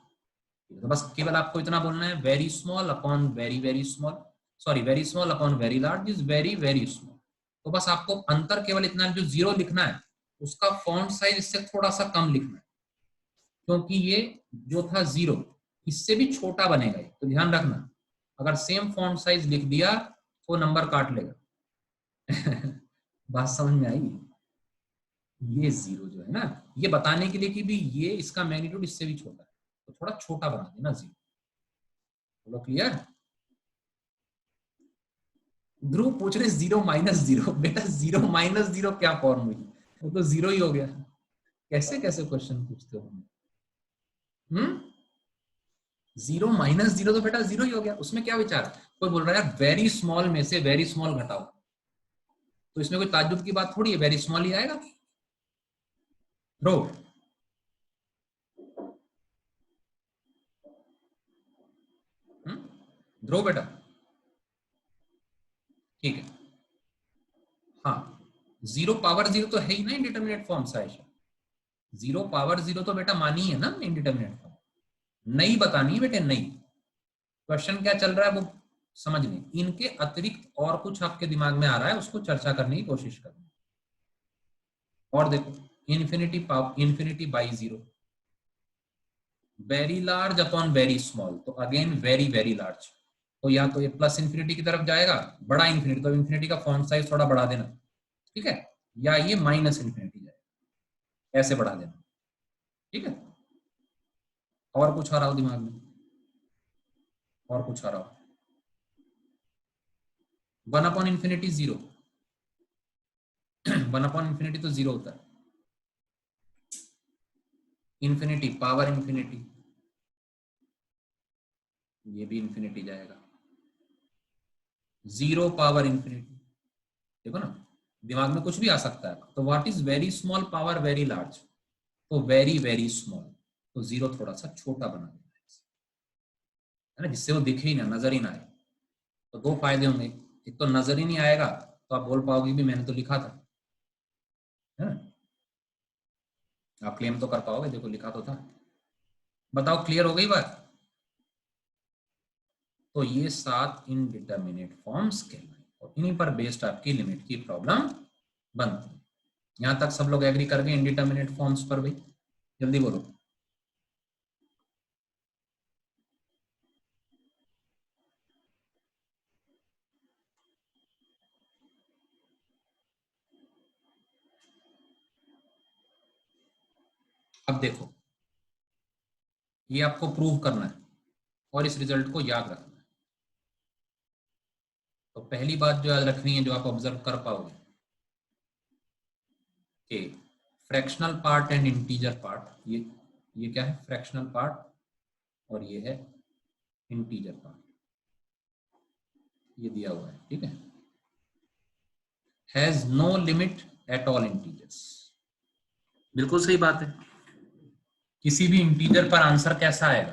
तो बस केवल आपको इतना बोलना है, very small upon very very small. Sorry very small upon very large is very very small. तो बस आपको अंतर केवल इतना जो 0 लिखना है उसका फॉन्ट साइज इससे थोड़ा सा कम लिखना है, क्योंकि ये जो था 0 इससे भी छोटा बनेगा। तो ध्यान रखना, अगर सेम फॉन्ट साइज लिख दिया तो नंबर काट लेगा। बात समझ में आई? ये 0 जो है ना, ये बताने के लिए कि भी ये इसका मैग्नीट्यूड इससे भी छोटा है, तो थोड़ा छोटा बना देना 0। बोलो क्लियर? ध्रुव पूछ रहे 0 माइनस 0। बेटा 0 माइनस 0 क्या फॉर्म हुई? वो तो 0 ही हो गया। कैसे कैसे क्वेश्चन पूछते हो? 0 माइनस 0 तो बेटा 0 ही हो गया, उसमें क्या विचार? कोई बोल रहा है वेरी स्मॉल में से वेरी स्मॉल घटाओ, तो इसमें कोई ताज्जुब की बात थोड़ी है, वेरी स्मॉल ही आएगा। ध्रुव ध्रुव बेटा ठीक है। हाँ 0 पावर 0 तो है ही ना इंडिटरमिनेट फॉर्म साइज। 0 पावर 0 तो बेटा मानी है ना इंडिटरमिनेट फॉर्म, नई बतानी है बेटे, नई। क्वेश्चन क्या चल रहा है वो समझने, इनके अतिरिक्त और कुछ आपके दिमाग में आ रहा है उसको चर्चा करने की कोशिश करनी। और देखो infinity by 0, very large upon very small, तो अगेन वेरी वेरी लार्ज, तो या तो ये प्लस इन्फिनिटी की तरफ जाएगा, बड़ा इन्फिनिटी, तो इन्फिनिटी का फॉन्ट साइज थोड़ा बढ़ा देना, ठीक है, या ये माइनस इन्फिनिटी जाएगा, ऐसे बढ़ा देना, ठीक है। और कुछ आ रहा हो दिमाग में? और कुछ आ रहा हो? 1 अपॉन इन्फिनिटी 0, 1 अपॉन इन्फिनिटी तो 0 होता है, इन्फिनिटी पावर इन्फिनिटी, ये भी इन्फिनिटी जाएगा, 0 पावर इन्फिनिटी, देखो ना दिमाग में कुछ भी आ सकता है। तो what is very small power very large, तो वेरी वेरी स्मॉल, तो 0 थोड़ा सा छोटा बना देना है ना, जिससे वो दिखे ही ना, नजर ही ना आए। तो दो फायदे होंगे, एक तो नजर ही नहीं आएगा, तो आप बोल पाओगे भी मैंने तो लिखा था, है ना, आप क्लेम तो कर पाओगे देखो लिखा तो था। बताओ क्लियर हो गई बात? तो ये 7 इनडिटरमिनेट फॉर्म्स कहलाए और इन्हीं पर बेस्ड आपकी लिमिट की प्रॉब्लम बनती है। यहां तक सब लोग एग्री कर गए इनडिटरमिनेट फॉर्म्स पर? भाई जल्दी बोलो। अब देखो ये आपको प्रूव करना है और इस रिजल्ट को याद रखना है। तो पहली बात जो याद रखनी है, जो आप ऑब्जर्व कर पाओगे कि fractional part and integer part, ये क्या है? फ्रैक्शनल पार्ट, और ये है इंटीजर पार्ट, ये दिया हुआ है, ठीक है। Has no limit at all integers, बिल्कुल सही बात है। किसी भी इंटीजर पर आंसर कैसा आएगा?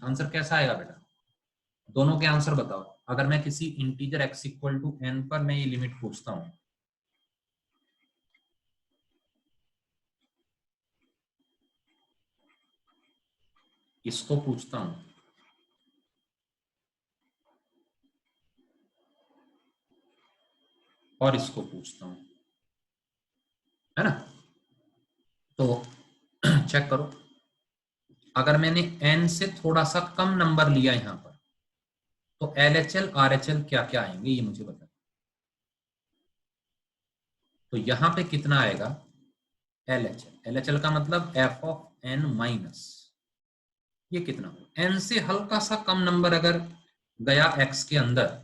आंसर कैसा आएगा बेटा? दोनों के आंसर बताओ। अगर मैं किसी integer x equal to n पर मैं ये लिमिट पूछता हूं, इसको पूछता हूं, और इसको पूछता हूं, है ना, तो चेक करो, अगर मैंने n से थोड़ा सा कम नंबर लिया यहां पर, तो LHL RHL क्या क्या आएंगे ये मुझे बता। तो यहां पे कितना आएगा? LHL का मतलब f ऑफ n माइनस, ये कितना? n से हल्का सा कम नंबर अगर गया x के अंदर,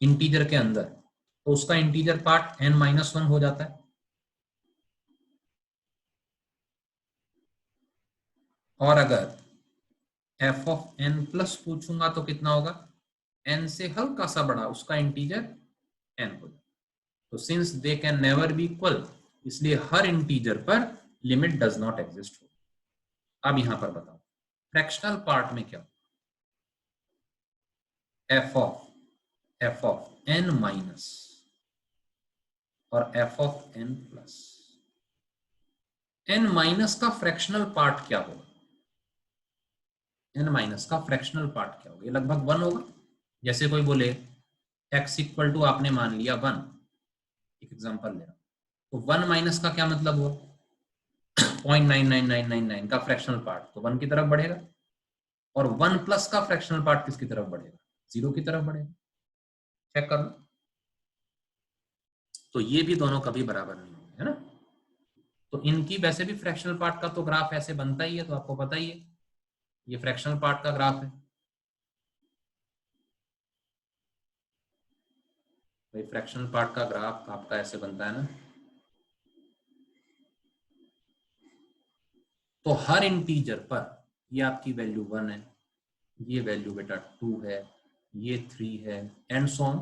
इंटीजर के अंदर, तो उसका इंटीजर पार्ट n-1 हो जाता है। और अगर f ऑफ n प्लस पूछूंगा तो कितना होगा? n से हल्का सा बड़ा उसका इंटीजर n हो। तो since they can never be equal, इसलिए हर इंटीजर पर लिमिट डज नॉट एग्जिस्ट हो। अब यहां पर बताओ फ्रैक्शनल पार्ट में क्या? f ऑफ n माइनस और f of n plus, n minus का फ्रैक्शनल पार्ट क्या होगा? n माइनस का फ्रैक्शनल पार्ट क्या होगा? ये लगभग 1 होगा, जैसे कोई बोले x इक्वल टू आपने मान लिया 1, एक एग्जांपल ले रहा हूं, तो 1 माइनस का क्या मतलब हुआ, 0.99999 का फ्रैक्शनल पार्ट तो 1 की तरफ बढ़ेगा, और 1 प्लस का फ्रैक्शनल पार्ट किसकी तरफ बढ़ेगा, 0 की तरफ बढ़ेगा। चेक कर लो। तो ये भी दोनों कभी बराबर नहीं होंगे, है ना। तो इनकी वैसे भी फ्रैक्शनल पार्ट का तो ग्राफ ऐसे बनता ही है, तो आपको पता ही है, ये फ्रैक्शनल पार्ट का ग्राफ है। भाई फ्रैक्शनल पार्ट का ग्राफ आपका ऐसे बनता है ना। तो हर इंटीजर पर ये आपकी वैल्यू 1 है, ये वैल्यू बेटा 2 है, ये 3 है, एंड सो ऑन।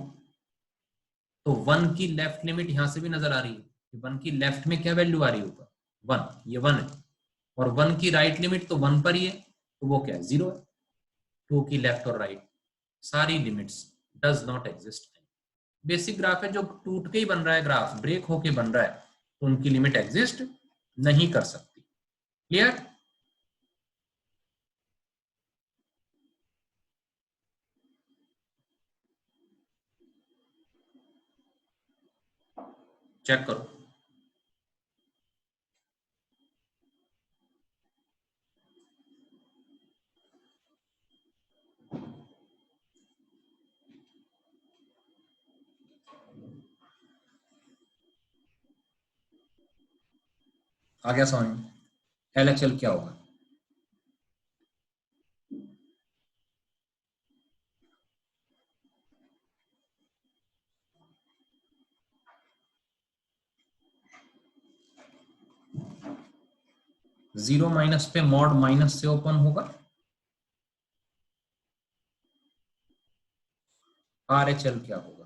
तो 1 की लेफ्ट लिमिट यहां से भी नजर आ रही है, 1 की लेफ्ट में क्या वैल्यू आ रही है ऊपर, 1, ये 1 है, और 1 की राइट लिमिट तो 1 पर ही है, तो वो क्या है, 0 है। 2 की लेफ्ट और राइट सारी limits does not exist. Basic graph है जो टूट के ही बन रहा है, ग्राफ ब्रेक होके बन रहा है, तो उनकी लिमिट एग्जिस्ट नहीं कर सकती। क्लियर। चेक करो। आ गया समझ में, LHL क्या होगा। 0 माइनस पे मॉड माइनस से ओपन होगा, RHL क्या होगा,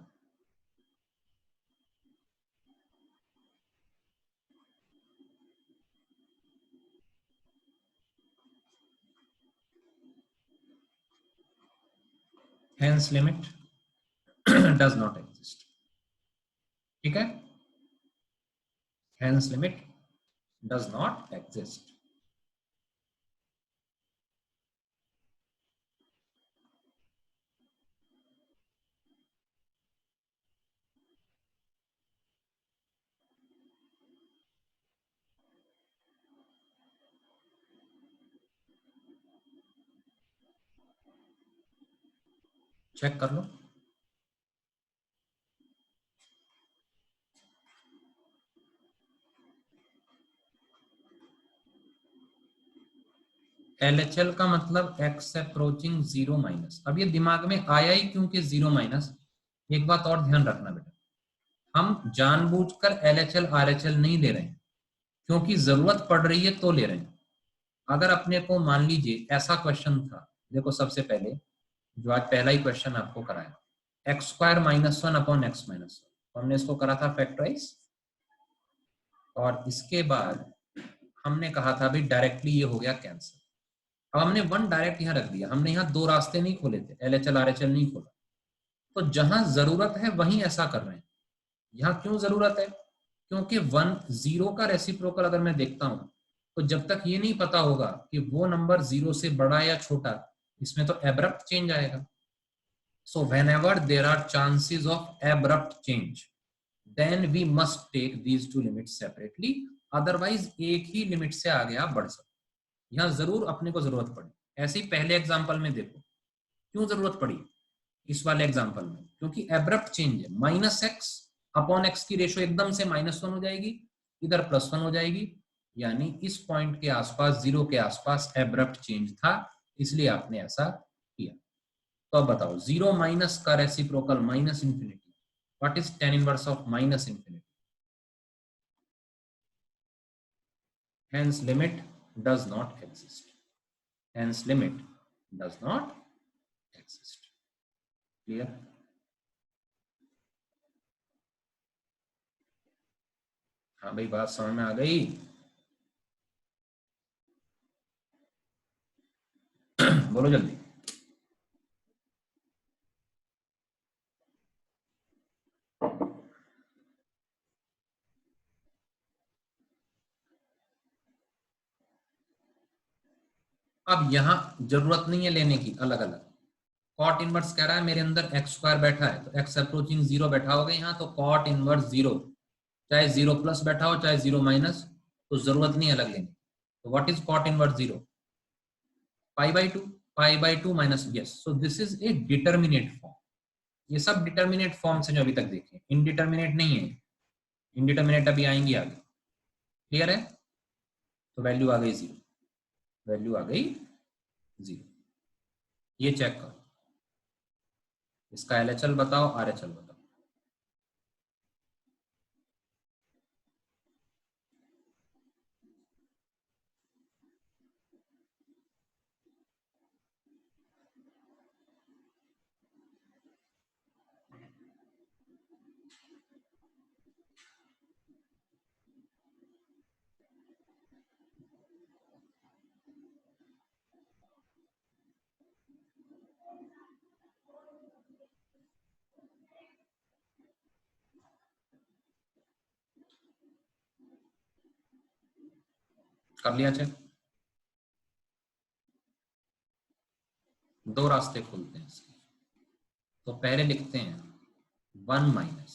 hence limit does not exist। ठीक है, hence limit does not exist। Check कर लो। LHL का मतलब x अप्रोचिंग 0 माइनस। अब ये दिमाग में आया ही क्योंकि 0 माइनस। एक बात और ध्यान रखना बेटा, हम जानबूझकर LHL RHL नहीं ले रहे हैं, क्योंकि जरूरत पड़ रही है तो ले रहे हैं। अगर अपने को मान लीजिए ऐसा क्वेश्चन था, देखो सबसे पहले जो आज पहला ही क्वेश्चन आपको कराया, x square minus 1 upon x minus 1, तो हमने इसको करा था फैक्टराइज, और इसके बाद हमने कहा था भाई डायरेक्टली ये हो गया कैंसिल। अब हमने 1 डायरेक्ट यहाँ रख दिया, हमने यहाँ 2 रास्ते नहीं खोले थे, LHL RHL नहीं खोला। तो जहां जरूरत है वहीं ऐसा कर रहे हैं। यहाँ क्यों जरूरत है, क्योंकि 1 0 का रेसिप्रोकल अगर मैं देखता हूं, तो जब तक ये नहीं पता होगा कि वो नंबर 0 से बड़ा या छोटा, इसमें तो एब्रप्ट चेंज आएगा। So whenever there are chances of abrupt change, then we must take these two limits separately, otherwise एक ही लिमिट से आगे आप बढ़ सकते। यहाँ जरूर अपने को जरूरत पड़ी। ऐसे ही पहले एग्जाम्पल में देखो क्यों जरूरत पड़ी, इस वाले एग्जाम्पल में क्योंकि एब्रप्ट चेंज है, माइनस एक्स अपॉन एक्स की रेशो एकदम से -1 हो जाएगी, इधर +1 हो जाएगी, यानी इस पॉइंट के आसपास 0 के आसपास एब्रप्ट चेंज था, इसलिए आपने ऐसा किया। तो अब बताओ 0 माइनस का reciprocal minus infinity, what is tan inverse of minus infinity, hence limit does not exist, hence limit does not exist। Clear. हाँ भाई बात समझ में आ गई। बोलो जल्दी। अब यहां जरूरत नहीं है लेने की अलग अलग, कॉट इनवर्स कह रहा है मेरे अंदर एक्स स्क्वायर बैठा है, तो एक्स अप्रोचिंग 0 बैठा होगा यहाँ, तो कॉट इनवर्स 0, चाहे 0 प्लस बैठा हो चाहे 0 माइनस, तो जरूरत नहीं अलग लेने। तो what is cot inverse 0? Pi by two minus, yes, so this is a determinate form. ये सब डिटर्मिनेट फॉर्म से जो अभी तक देखे, इनडिटर्मिनेट नहीं है, इनडिटर्मिनेट अभी आएंगे आगे। क्लियर है? तो वैल्यू आ गई 0, वैल्यू आ गई 0। ये चेक करो, इसका LHL बताओ, RHL बताओ। कर लिया चेक? दो रास्ते खुलते हैं इसके। तो पहले लिखते हैं 1 minus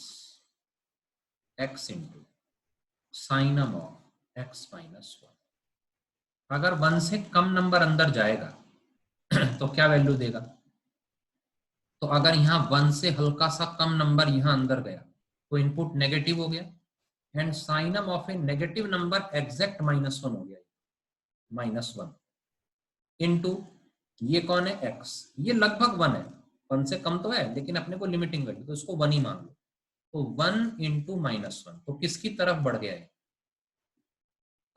x into साइनम of x minus 1। अगर 1 से कम नंबर अंदर जाएगा तो क्या वैल्यू देगा? तो अगर यहाँ 1 से हल्का सा कम नंबर यहाँ अंदर गया तो इनपुट नेगेटिव हो गया, and साइनम of A negative number exact -1 हो गया, -1 इंटू ये कौन है? x, ये लगभग 1 है, 1 से कम तो है लेकिन अपने को लिमिटिंग वैल्यू तो इसको 1 ही मान लो। तो 1 इंटू -1, तो किसकी तरफ बढ़ गया है?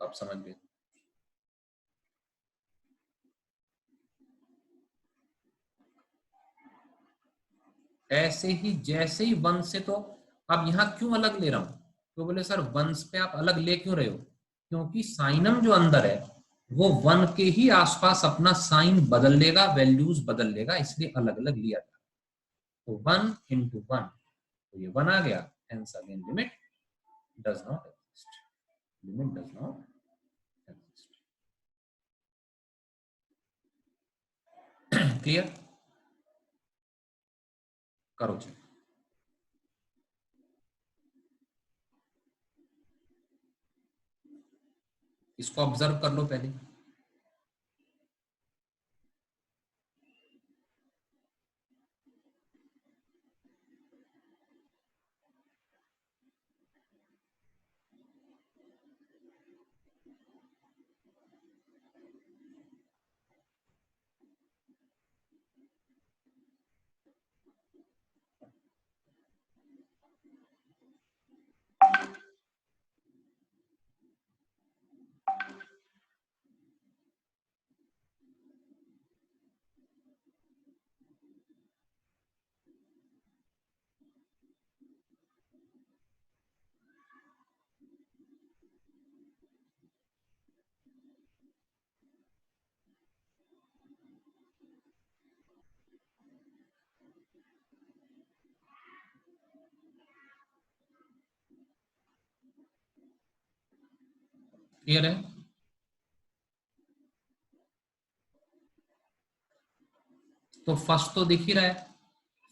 आप समझ गए? ऐसे ही जैसे ही 1 से, तो अब यहाँ क्यों अलग ले रहा हूं? तो बोले सर 1 पे आप अलग ले क्यों रहे हो? क्योंकि साइनम जो अंदर है वो 1 के ही आसपास अपना साइन बदल लेगा, वैल्यूज बदल लेगा, इसलिए अलग अलग लिया था। तो 1 इंटू 1, तो ये 1 आ गया, hence again limit does not exist, limit does not exist. Clear? करो चेक, इसको ऑब्जर्व कर लो पहले। क्लियर है? तो फर्स्ट तो दिख ही रहा है,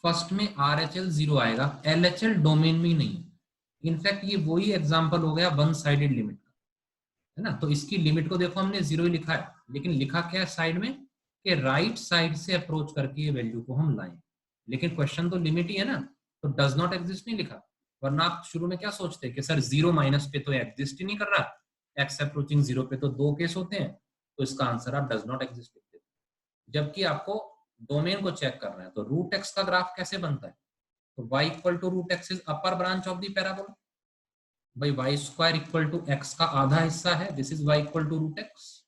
फर्स्ट में RHL 0 आएगा, LHL डोमेन में नहीं। इनफैक्ट ये वही एग्जांपल हो गया वन साइडेड लिमिट का, है ना? तो इसकी लिमिट को देखो हमने 0 ही लिखा है, लेकिन लिखा क्या है साइड में कि राइट साइड से अप्रोच करके ये वैल्यू को हम लाएं। लेकिन क्वेश्चन तो लिमिट ही है ना, तो डज नॉट एग्जिस्ट नहीं लिखा। वरना आप शुरू में क्या सोचते हैं कि सर 0 माइनस पे तो एग्जिस्ट ही नहीं कर रहा, एक्स अप्रोचिंग 0 पे तो 2 केस होते हैं, तो इसका आंसर आप डज नॉट एग्जिस्ट लिखते हैं। जबकि आपको डोमेन को चेक करना है, तो रूट एक्स का ग्राफ कैसे बनता है? तो y equal to root x is upper branch of the parabola. भाई y square equal to x का आधा हिस्सा है, this is y equal to root x.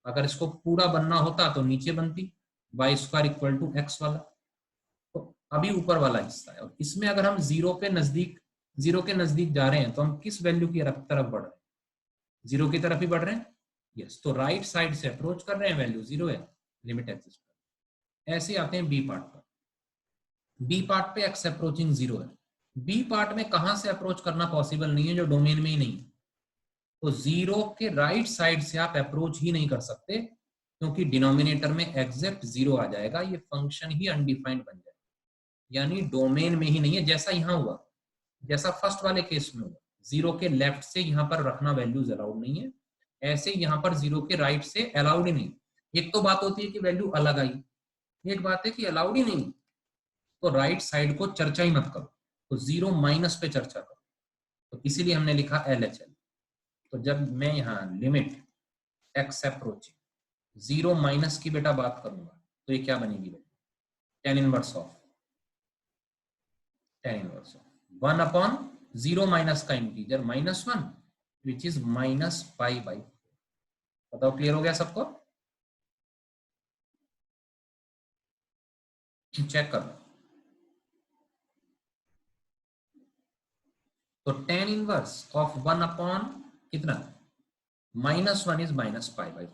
अगर इसको पूरा बनना होता तो नीचे बनती y square equal to x वाला, तो अभी ऊपर वाला हिस्सा है। और इसमें अगर हम 0 के नजदीक जा रहे हैं तो हम किस वैल्यू की तरफ बढ़ रहे हैं? 0 की तरफ ही बढ़ रहे हैं, यस। तो राइट साइड से अप्रोच कर रहे हैं, वैल्यू 0 है, लिमिट एग्जिस्ट। ऐसे आते हैं बी पार्ट पर। बी पार्ट पे एक्स अप्रोचिंग 0 है। बी पार्ट में कहां से अप्रोच करना पॉसिबल नहीं है? जो डोमेन में ही नहीं है। तो 0 के राइट साइड से आप अप्रोच ही नहीं कर सकते, क्योंकि डिनोमिनेटर में एग्जैक्ट 0 आ जाएगा, ये फंक्शन ही अनडिफाइंड बन जाएगा, यानी डोमेन में ही नहीं है, जैसा यहाँ हुआ, जैसा फर्स्ट वाले केस में हुआ, 0 के लेफ्ट से यहाँ पर रखना वैल्यूज अलाउड नहीं है, ऐसे यहाँ पर 0 के राइट से अलाउड ही नहीं। एक तो बात होती है कि वैल्यू अलग आई, एक बात है कि अलाउड ही नहीं, तो राइट साइड को चर्चा ही मत करो, तो 0 माइनस पे चर्चा करो, तो इसीलिए हमने लिखा LHL। तो जब मैं यहाँ लिमिट एक्स अप्रोचिंग 0 माइनस की बेटा बात करूंगा तो ये क्या बनेगी बेटा, tan inverse of 1 upon 0 minus का इंटीजर -1 विच इज -π/4। बताओ क्लियर हो गया सबको? चेक कर लो। तो tan इनवर्स ऑफ 1 अपॉन कितना, -1 इज -π/4।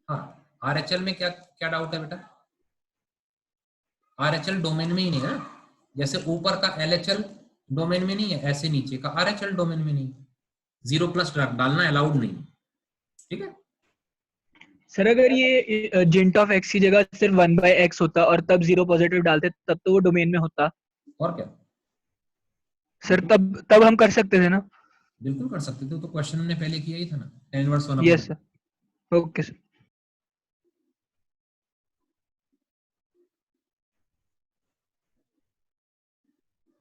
हाँ, RHL में क्या क्या डाउट है बेटा? RHL डोमेन में ही नहीं है ना, जैसे ऊपर का LHL डोमेन में नहीं है, ऐसे नीचे का RHL डोमेन में नहीं है, 0+ डालना अलाउड नहीं, ठीक है। सर अगर ये जेंट ऑफ एक्स की जगह सिर्फ 1/x होता और तब 0 पॉजिटिव डालते तब तो वो डोमेन में होता। और क्या सर तब हम कर सकते थे ना? बिल्कुल कर सकते थे, तो क्वेश्चन हमने पहले किया ही था ना, tan inverse 1 yes upon. Sir, okay sir.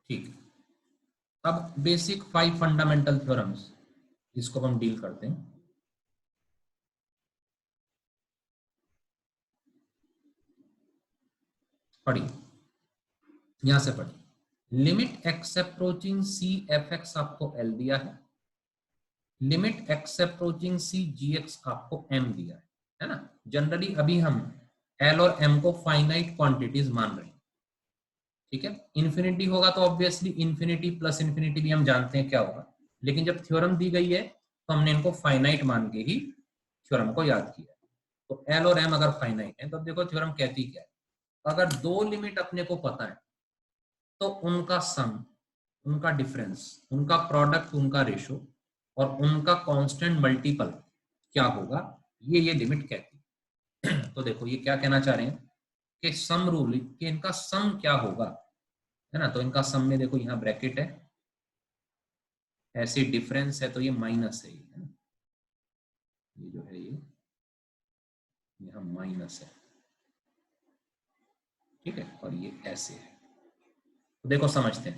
ठीक, अब बेसिक 5 फंडामेंटल थ्योरम्स, इसको हम डील करते हैं। पढ़िए, यहां से पढ़िए, limit x approaching C F X आपको L दिया है, limit x approaching C G X आपको M दिया है ना। जनरली अभी हम L और M को फाइनाइट क्वांटिटीज मान रहे हैं, ठीक है। इन्फिनिटी होगा तो ऑब्वियसली इन्फिनिटी प्लस इन्फिनिटी भी हम जानते हैं क्या होगा, लेकिन जब थ्योरम दी गई है तो हमने इनको फाइनाइट मान के ही थ्योरम को याद किया। तो L और M अगर फाइनाइट है तो देखो थ्योरम कहती क्या है, अगर दो लिमिट अपने को पता है तो उनका सम, उनका डिफरेंस, उनका प्रोडक्ट, उनका रेशो और उनका कांस्टेंट मल्टीपल क्या होगा, ये लिमिट कहती है। तो देखो ये क्या कहना चाह रहे हैं कि सम रूल, कि इनका सम क्या होगा, है ना। तो इनका सम में देखो यहाँ ब्रैकेट है, ऐसे डिफरेंस है तो ये माइनस है ना, ये जो है ये यहाँ माइनस है, ठीक है, और ये ऐसे है। तो देखो समझते हैं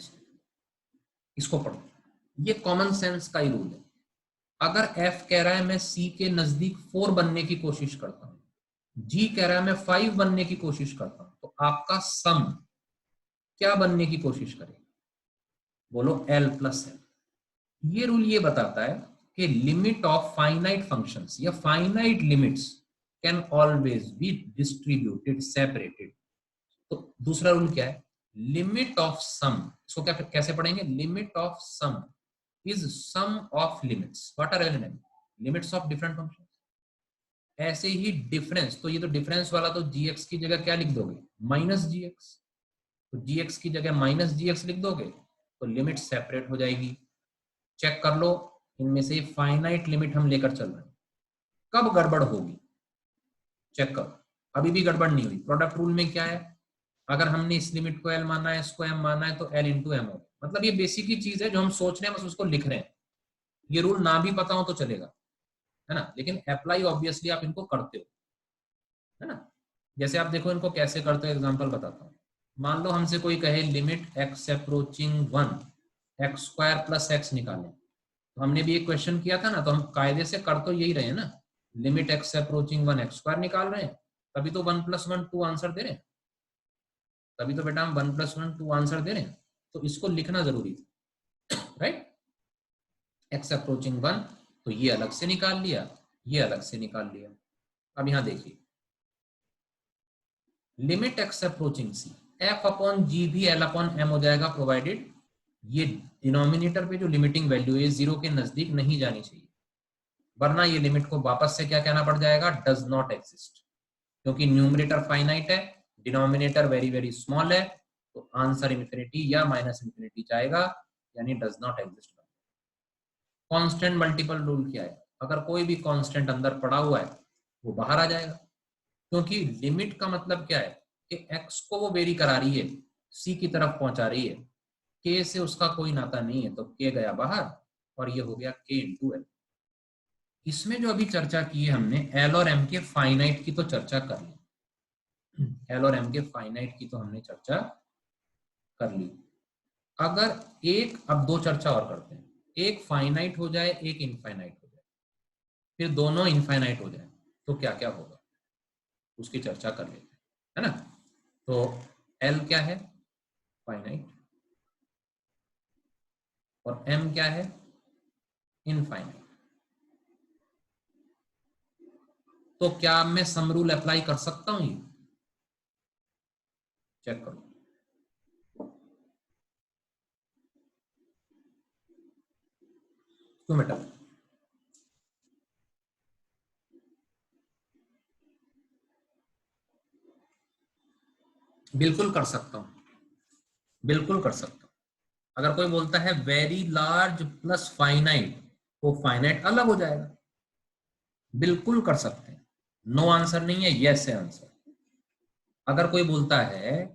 इसको पढ़ो, ये कॉमन सेंस का ही रूल है। अगर f कह रहा है मैं c के नजदीक 4 बनने की कोशिश करता हूं, g कह रहा है मैं 5 बनने की कोशिश करता हूं, तो आपका सम क्या बनने की कोशिश करेगा, बोलो L+L। ये रूल ये बताता है कि लिमिट ऑफ फाइनाइट फंक्शंस या finite limits can always be distributed separated. तो दूसरा रूल क्या है, लिमिट ऑफ सम, इसको क्या कैसे पढ़ेंगे, limit of sum is sum of limits, what are element limits of different functions. ऐसे ही डिफरेंस, तो ये तो डिफरेंस वाला तो gx की जगह क्या लिख दोगे, -gx, तो gx की जगह -gx लिख दोगे तो लिमिट सेपरेट हो जाएगी। चेक कर लो, इनमें से फाइनाइट लिमिट हम लेकर चल रहे हैं, कब गड़बड़ होगी चेक करो, अभी भी गड़बड़ नहीं हुई। प्रोडक्ट रूल में क्या है, अगर हमने इस लिमिट को L माना है, इसको M माना है तो L इंटू M हो, मतलब ये बेसिक ही चीज है जो हम सोच रहे हैं, बस उसको लिख रहे हैं। ये रूल ना भी पता हो तो चलेगा, है ना, लेकिन अप्लाई ऑब्वियसली आप इनको करते हो, है ना। जैसे आप देखो इनको कैसे करते हो, एग्जांपल बताता हूँ। मान लो हमसे कोई कहे limit x approaching 1 x² + x निकालें, तो हमने भी एक क्वेश्चन किया था ना, तो हम कायदे से कर तो यही रहे हैं ना, लिमिट x अप्रोचिंग 1 x² निकाल रहे हैं, तभी तो 1 + 1 2 आंसर दे रहे हैं, तभी तो बेटा हम 1 + 1 2 आंसर दे रहे हैं, तो इसको लिखना जरूरी था, राइट। x अप्रोचिंग 1, तो ये अलग से निकाल लिया, ये अलग से निकाल लिया। अब यहां देखिए, limit x approaching c, f/g भी L/m हो जाएगा, प्रोवाइडेड ये डिनोमिनेटर पे जो लिमिटिंग वैल्यू है 0 के नजदीक नहीं जानी चाहिए, वरना ये लिमिट को वापस से क्या कहना पड़ जाएगा, डज नॉट एग्जिस्ट, क्योंकि न्यूमरेटर फाइनाइट है, डिनोमिनेटर वेरी वेरी स्मॉल है, तो आंसर इन्फिनिटी या -इन्फिनिटी जाएगा, यानी does not exist. Constant multiple rule क्या है, अगर कोई भी कांस्टेंट अंदर पड़ा हुआ है वो बाहर आ जाएगा, क्योंकि लिमिट का मतलब क्या है कि x को वो वेरी करा रही है, c की तरफ पहुंचा रही है, k से उसका कोई नाता नहीं है, तो k गया बाहर और ये हो गया k इंटू एल। इसमें जो अभी चर्चा की है हमने एल और एम के फाइनाइट की तो चर्चा कर ली, एल और एम के फाइनाइट की तो हमने चर्चा कर ली। अगर एक, अब दो चर्चा और करते हैं, एक फाइनाइट हो जाए एक इनफाइनाइट हो जाए, फिर दोनों इनफाइनाइट हो जाए, तो क्या क्या होगा उसकी चर्चा कर लेते हैं, है ना। तो एल क्या है, फाइनाइट, और एम क्या है, इनफाइनाइट। तो क्या मैं सम रूल अप्लाई कर सकता हूं, ये चेक करो। क्यों बेटा, बिल्कुल कर सकता हूं, बिल्कुल कर सकता हूं। अगर कोई बोलता है वेरी लार्ज प्लस फाइनाइट, तो फाइनाइट अलग हो जाएगा, बिल्कुल कर सकते हैं, नो आंसर नहीं है, यस है आंसर। अगर कोई बोलता है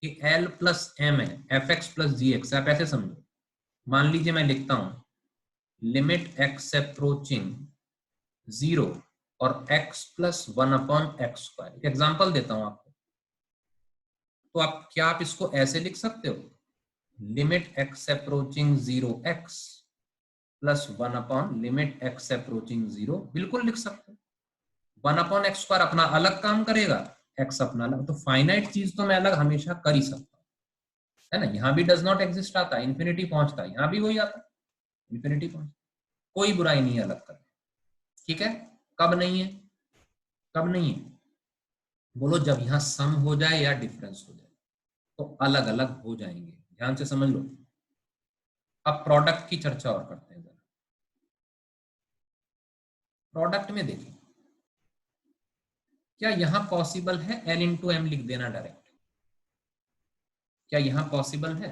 कि L प्लस एम है, एफ एक्स प्लस जी एक्स, आप ऐसे समझो, मान लीजिए मैं लिखता हूं लिमिट एक्स अप्रोचिंग 0 और x प्लस 1/x²। एग्जाम्पल देता हूं आपको, तो आप क्या आप इसको ऐसे लिख सकते हो, limit x approaching 0x plus 1/लिमिट एक्स अप्रोचिंग 0, बिल्कुल लिख सकते हो। 1/x² अपना अलग काम करेगा, x अपना अलग, तो फाइनाइट चीज तो मैं अलग हमेशा कर ही सकता हूं, है ना। यहां भी डज नॉट एग्जिस्ट आता है, इन्फिनिटी पहुंचता है, यहां भी वही आता है, इन्फिनिटी पहुंचता, कोई बुराई नहीं है अलग करने, ठीक है। कब नहीं है, कब नहीं है, बोलो जब यहां सम हो जाए या डिफरेंस हो जाए, तो अलग अलग हो जाएंगे, ध्यान से समझ लो। अब प्रोडक्ट की चर्चा और करते हैं जरा। प्रोडक्ट में देखिए, क्या यहां पॉसिबल है एल इंटू एम लिख देना डायरेक्ट, क्या यहां पॉसिबल है,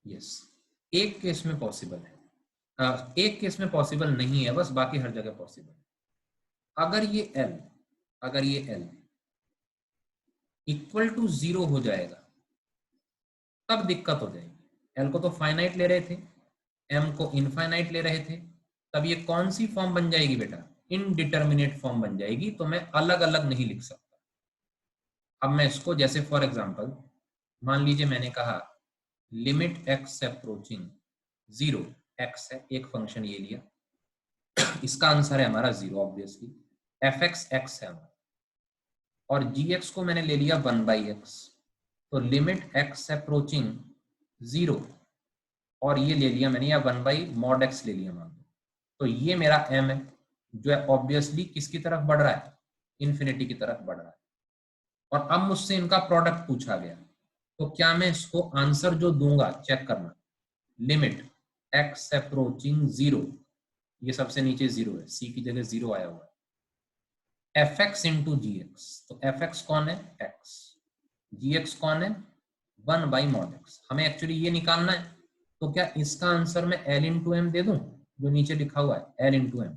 यस। एक केस में पॉसिबल है, एक केस में पॉसिबल नहीं है बस, बाकी हर जगह पॉसिबल है। अगर ये एल, अगर ये एल इक्वल टू 0 हो जाएगा, तब दिक्कत हो जाएगी। एल को तो फाइनाइट ले रहे थे, एम को इनफाइनाइट ले रहे थे, तब ये कौन सी फॉर्म बन जाएगी बेटा, इनडिटर्मिनेट फॉर्म बन जाएगी, तो मैं अलग अलग नहीं लिख सकता। अब मैं इसको जैसे फॉर एग्जांपल, मान लीजिए मैंने कहा लिमिट एक्स अप्रोचिंग 0, एक्स है एक फंक्शन ये लिया, इसका आंसर है हमारा 0 ऑब्वियसली, एफ एक्स एक्स है हमारा, और जी एक्स को मैंने ले लिया 1/x, तो लिमिट एक्स अप्रोचिंग 0, और ये ले लिया मैंने या 1/mod x ले लिया मान लो, तो ये मेरा m है, जो है ऑब्वियसली किसकी तरफ बढ़ रहा है, इन्फिनिटी की तरफ बढ़ रहा है। और अब मुझसे इनका प्रोडक्ट पूछा गया, तो क्या मैं इसको आंसर जो दूंगा, चेक करना, लिमिट एक्स अप्रोचिंग 0, ये सबसे नीचे 0 है, c की जगह 0 आया हुआ है, एफ एक्स इंटू जी एक्स, तो एफ एक्स कौन है, x, जी एक्स कौन है, 1/mod x। हमें एक्चुअली ये निकालना है, तो क्या इसका आंसर मैं l इंटू एम दे दूं, जो नीचे लिखा हुआ है l इंटू एम,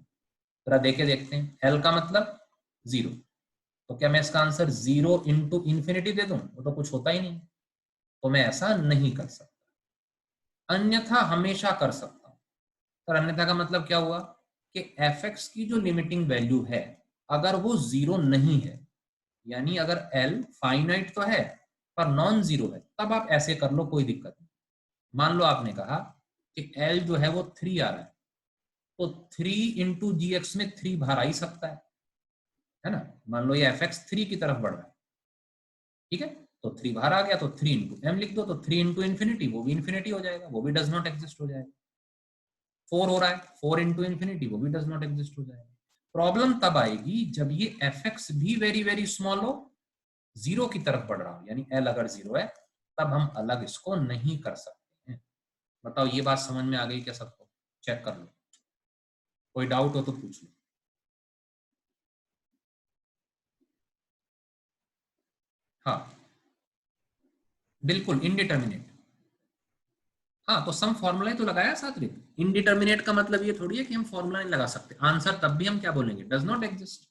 जरा देखे देखते हैं, l का मतलब 0, तो क्या मैं इसका आंसर 0 इंटू इन्फिनिटी दे दूं, वो तो कुछ होता ही नहीं, तो मैं ऐसा नहीं कर सकता, अन्यथा हमेशा कर सकता हूं। पर अन्यथा का मतलब क्या हुआ कि एफ एक्स की जो लिमिटिंग वैल्यू है, अगर वो 0 नहीं है, यानी अगर l फाइनाइट तो है पर नॉन जीरो है, तब आप ऐसे कर लो, कोई दिक्कत नहीं। मान लो आपने कहा कि l जो है वो 3 आ रहा है, तो 3 इंटू जी एक्स में 3 बाहर आ ही सकता है ना। मान लो ये एफ एक्स 3 की तरफ बढ़ रहा है, ठीक है, तो 3 बाहर आ गया, तो 3 इंटू एम लिख दो, तो 3 इंटू इन्फिनिटी, वो भी इन्फिनिटी हो जाएगा, वो भी डज नॉट एग्जिस्ट हो जाएगा। 4 हो रहा है, 4 इंटू इन्फिनिटी, वो भी डज नॉट एग्जिस्ट हो जाएगा। प्रॉब्लम तब आएगी जब ये एफ एक्स भी वेरी वेरी स्मॉल हो, 0 की तरफ बढ़ रहा हो, यानी एल अगर 0 है, तब हम अलग इसको नहीं कर सकते हैं। बताओ ये बात समझ में आ गई क्या सबको, चेक कर लो, कोई डाउट हो तो पूछ लो। हाँ बिल्कुल इनडिटर्मिनेट, हाँ तो सम फॉर्मूला तो लगाया सात्विक, इनडिटर्मिनेट का मतलब ये थोड़ी है कि हम फॉर्मूला नहीं लगा सकते, आंसर तब भी हम क्या बोलेंगे, डज नॉट एग्जिस्ट।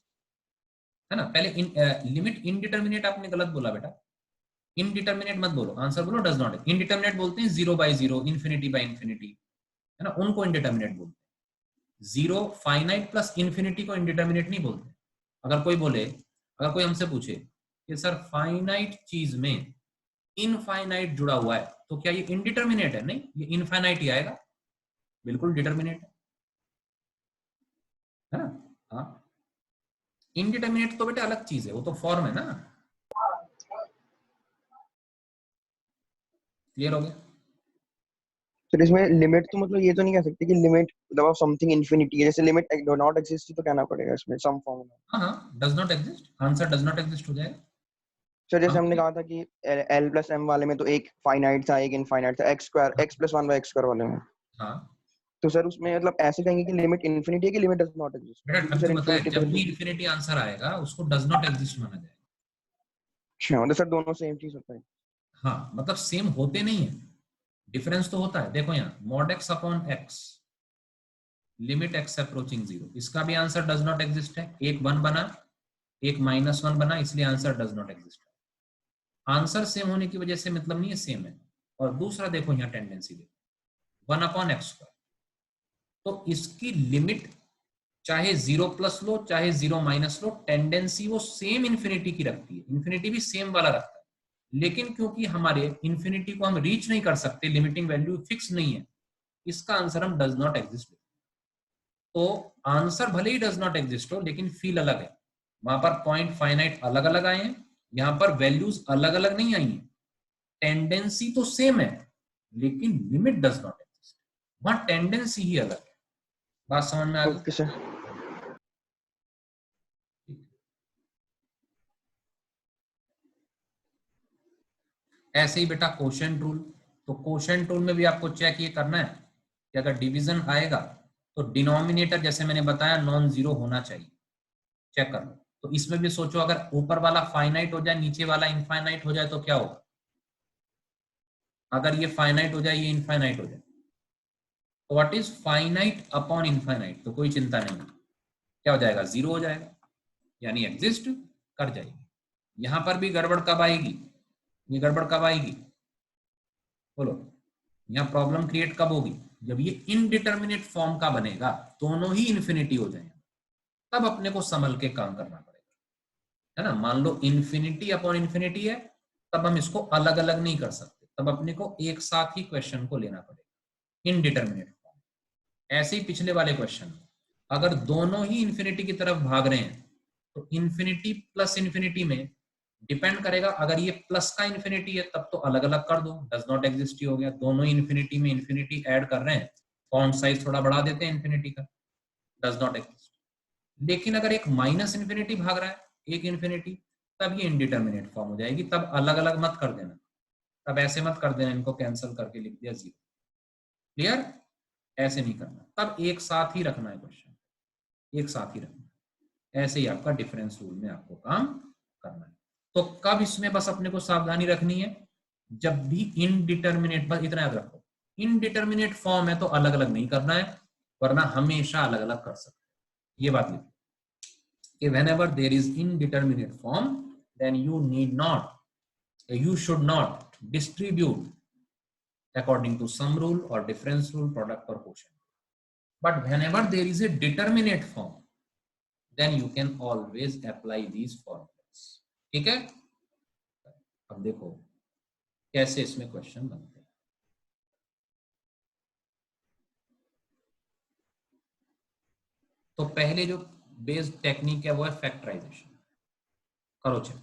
है ना। पहले लिमिट इनडिटर्मिनेट आपने गलत बोला बेटा, इनडिटर्मिनेट मत बोलो, आंसर बोलो डज नॉट। इनडिटर्मिनेट बोलते हैं 0/0, इन्फिनिटी बाय इन्फिनिटी, है ना, उनको इनडिटर्मिनेट बोलते हैं। जीरो फाइनाइट प्लस इन्फिनिटी को इनडिटर्मिनेट नहीं बोलते। अगर कोई बोले, अगर कोई हमसे पूछे कि सर फाइनाइट चीज में इनफाइनाइट जुड़ा हुआ है तो क्या ये इनडिटर्मिनेट है? नहीं, ये इनफाइनाइट ही आएगा, बिल्कुल डिटर्मिनेट है ना। हाँ, इनडिटर्मिनेट तो बेटा अलग चीज है, वो तो फॉर्म है ना। क्लियर हो गया? फिर इसमें लिमिट तो मतलब ये तो नहीं कह सकते कि लिमिट मतलब समथिंग इन्फिनिटी है, जैसे लिमिट डू नॉट एग्जिस्ट तो कहना पड़ेगा इसमें सम फॉर्म में। हाँ हाँ, does not exist, answer does not exist हो जाएगा। सर जैसे हम हमने कहा था कि एल प्लस एम वाले में तो एक फाइनाइट था एक इनफाइनाइट था, x square x plus one by x square वाले में। हाँ तो सर उसमें मतलब ऐसे कहेंगे कि लिमिट इन्फिनिटी है कि लिमिट डज नॉट एग्जिस्ट, बेटा, क्योंकि अभी सर तो बताया, इन्फिनिटी तो जब भी वैल्यू। इन्फिनिटी आंसर आएगा उसको डज नॉट एग्जिस्ट माना जाएगा। अच्छा मतलब सर दोनों सेम चीज होता है। हाँ, मतलब सेम होते नहीं है, डिफरेंस तो होता है। देखो यहाँ mod x upon x limit x approaching zero, इसका भी आंसर डज नॉट एग्जिस्ट है। एक वन बना, एक -1 बना, इसलिए आंसर डज नॉट एग्जिस्ट है। आंसर सेम होने की वजह से मतलब नहीं है सेम है। और दूसरा देखो यहाँ टेंडेंसी देखो, 1/x², तो इसकी लिमिट चाहे 0 प्लस लो चाहे 0 माइनस लो, टेंडेंसी वो सेम इन्फिनिटी की रखती है, इन्फिनिटी भी सेम वाला रखता है। लेकिन क्योंकि हमारे इन्फिनिटी को हम रीच नहीं कर सकते, लिमिटिंग वैल्यू फिक्स नहीं है, इसका आंसर हम डज नॉट एग्जिस्ट। तो आंसर भले ही डज नॉट एग्जिस्ट हो लेकिन फील अलग है। वहां पर पॉइंट फाइनाइट अलग अलग आए हैं, यहां पर वैल्यूज अलग अलग नहीं आई हैं, टेंडेंसी तो सेम है लेकिन लिमिट डज नॉट एग्जिस्ट, वहां टेंडेंसी ही अलग है। बात समझ में आ गई? Okay sir. ऐसे ही बेटा क्वोशिएंट रूल, तो क्वोशिएंट रूल में भी आपको चेक ये करना है कि अगर डिवीजन आएगा तो डिनोमिनेटर जैसे मैंने बताया नॉन जीरो होना चाहिए, चेक कर लो। तो इसमें भी सोचो अगर ऊपर वाला फाइनाइट हो जाए नीचे वाला इनफाइनाइट हो जाए तो क्या होगा? अगर ये फाइनाइट हो जाए ये इनफाइनाइट हो जाए तो what is finite upon infinite? तो कोई चिंता नहीं, क्या हो जाएगा? जीरो हो जाएगा, यानी एग्जिस्ट कर जाएगी। यहां पर भी गड़बड़ कब आएगी? ये गड़बड़ कब आएगी बोलो? यहाँ प्रॉब्लम क्रिएट कब होगी? जब ये इनडिटर्मिनेट फॉर्म का बनेगा, दोनों ही इन्फिनिटी हो जाएंगे, तब अपने को संभल के काम करना पड़ेगा, है ना। मान लो इन्फिनिटी अपॉन इन्फिनिटी है, तब हम इसको अलग अलग नहीं कर सकते, तब अपने को एक साथ ही क्वेश्चन को लेना पड़ेगा, इनडिटर्मिनेट फॉर्म। ऐसे ही पिछले वाले क्वेश्चन, अगर दोनों ही इन्फिनिटी की तरफ भाग रहे हैं तो इन्फिनिटी प्लस इन्फिनिटी में डिपेंड करेगा, अगर ये प्लस का इन्फिनिटी है तब तो अलग अलग कर दो, डज नॉट एग्जिस्ट ही हो गया। दोनों ही इन्फिनिटी में इन्फिनिटी ऐड कर रहे हैं, फॉन्ट साइज थोड़ा बढ़ा देते हैं इन्फिनिटी का, डज नॉट एग्जिस्ट। लेकिन अगर एक माइनस इन्फिनिटी भाग रहा है एक इन्फिनिटी, तब ये इनडिटर्मिनेट फॉर्म हो जाएगी, तब अलग अलग मत कर देना, तब ऐसे मत कर देना इनको कैंसिल करके लिख दिया जीरो। क्लियर? ऐसे नहीं करना, तब एक साथ ही रखना है क्वेश्चन, एक साथ ही रखना है। ऐसे ही आपका डिफरेंस रूल में आपको काम करना है। तो कब इसमें बस अपने को सावधानी रखनी है, जब भी इनडिटर्मिनेट, बस इतना याद रखो, इनडिटर्मिनेट फॉर्म है तो अलग अलग नहीं करना है, वरना हमेशा अलग अलग कर सकते हैं। ये बात लिखो, whenever there is indeterminate form then you should not distribute according to sum rule or difference rule, product or quotient. But whenever there is a determinate form then you can always apply these formulas. ठीक है? अब देखो कैसे इसमें question बनते हैं। तो पहले जो बेस्ड टेक्निक है वो है फैक्टराइजेशन। करो चेक,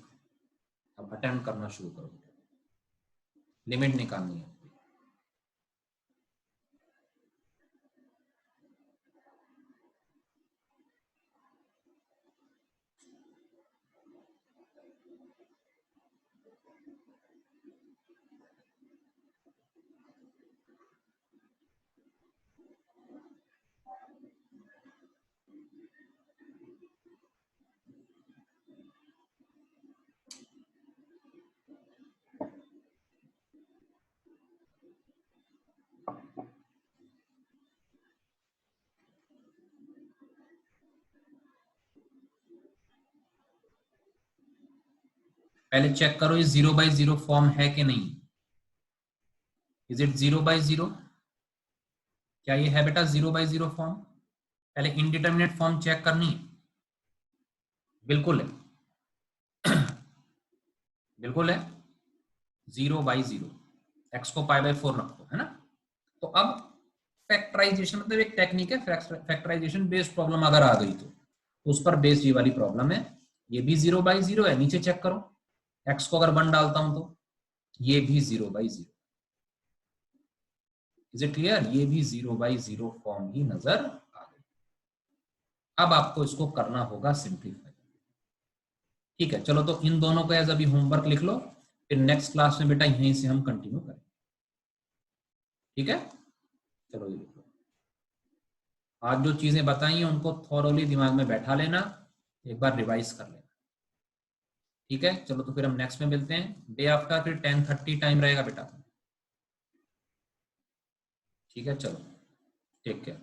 अब अटेम्प्ट करना शुरू करो, लिमिट निकालनी है। पहले चेक करो ये 0/0 फॉर्म है कि नहीं। Is it 0/0? क्या ये है बेटा 0/0 फॉर्म? पहले इनडिटरमिनेट फॉर्म चेक करनी है। बिल्कुल है, बिल्कुल है 0/0। एक्स को π/4 रखो, है ना। तो अब फैक्टराइजेशन मतलब एक टेक्निक है, फैक्टराइजेशन बेस्ड प्रॉब्लम अगर आ गई तो उस पर बेस्ड ये वाली प्रॉब्लम है। ये भी 0/0 है, नीचे चेक करो एक्स को अगर 1 डालता हूं तो ये भी 0/0। Is it clear? ये भी 0/0 फॉर्म ही नजर आ गई। अब आपको इसको करना होगा सिंप्लीफाई। ठीक है, चलो तो इन दोनों को एज अभी होमवर्क लिख लो, फिर नेक्स्ट क्लास में बेटा यहीं से हम कंटिन्यू करें। ठीक है, चलो ये लिख लो। आज जो चीजें बताई हैं उनको थॉरोली दिमाग में बैठा लेना, एक बार रिवाइज कर लेना। ठीक है, चलो तो फिर हम नेक्स्ट में मिलते हैं डे आफ्टर, फिर 10:30 टाइम रहेगा बेटा। ठीक है, चलो टेक केयर।